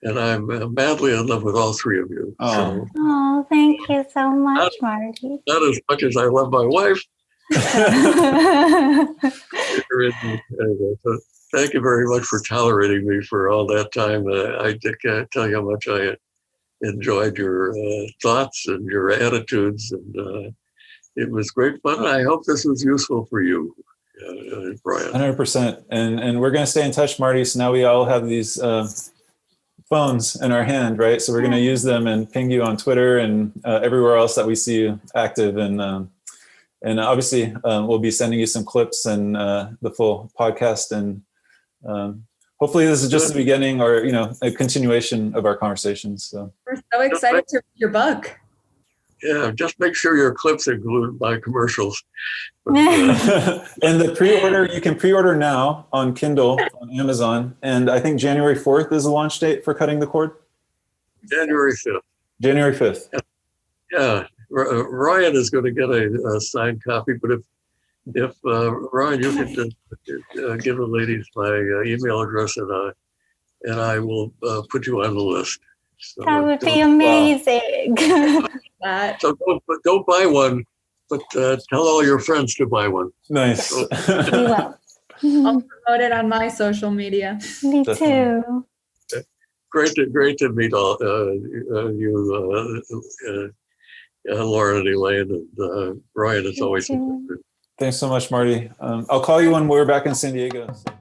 and I'm madly in love with all three of you. Oh. Oh, thank you so much, Marty. Not as much as I love my wife. Anyway, so thank you very much for tolerating me for all that time. I can't tell you how much I enjoyed your thoughts and your attitudes, and it was great fun. I hope this was useful for you, Brian. 100%. And we're going to stay in touch, Marty. So now we all have these phones in our hand, right? So we're going to use them and ping you on Twitter and everywhere else that we see you active. And obviously, we'll be sending you some clips and the full podcast. And hopefully this is just the beginning, or a continuation of our conversations. So We're so excited to read your book. Yeah, just make sure your clips include my commercials. But, and the pre-order, you can pre-order now on Kindle on Amazon. And I think January 4th is the launch date for Cutting the Cord. January 5th. January 5th. Yeah, Ryan is going to get a signed copy, but if Ryan, you can just give the ladies my email address, and I will put you on the list. So That would be amazing. So don't buy one, but tell all your friends to buy one. Nice. We will. I'll promote it on my social media. Me Definitely. too. Great to meet all you, Lauren and Elaine, and Ryan. It's always a pleasure. Thanks so much, Marty. I'll call you when we're back in San Diego. So.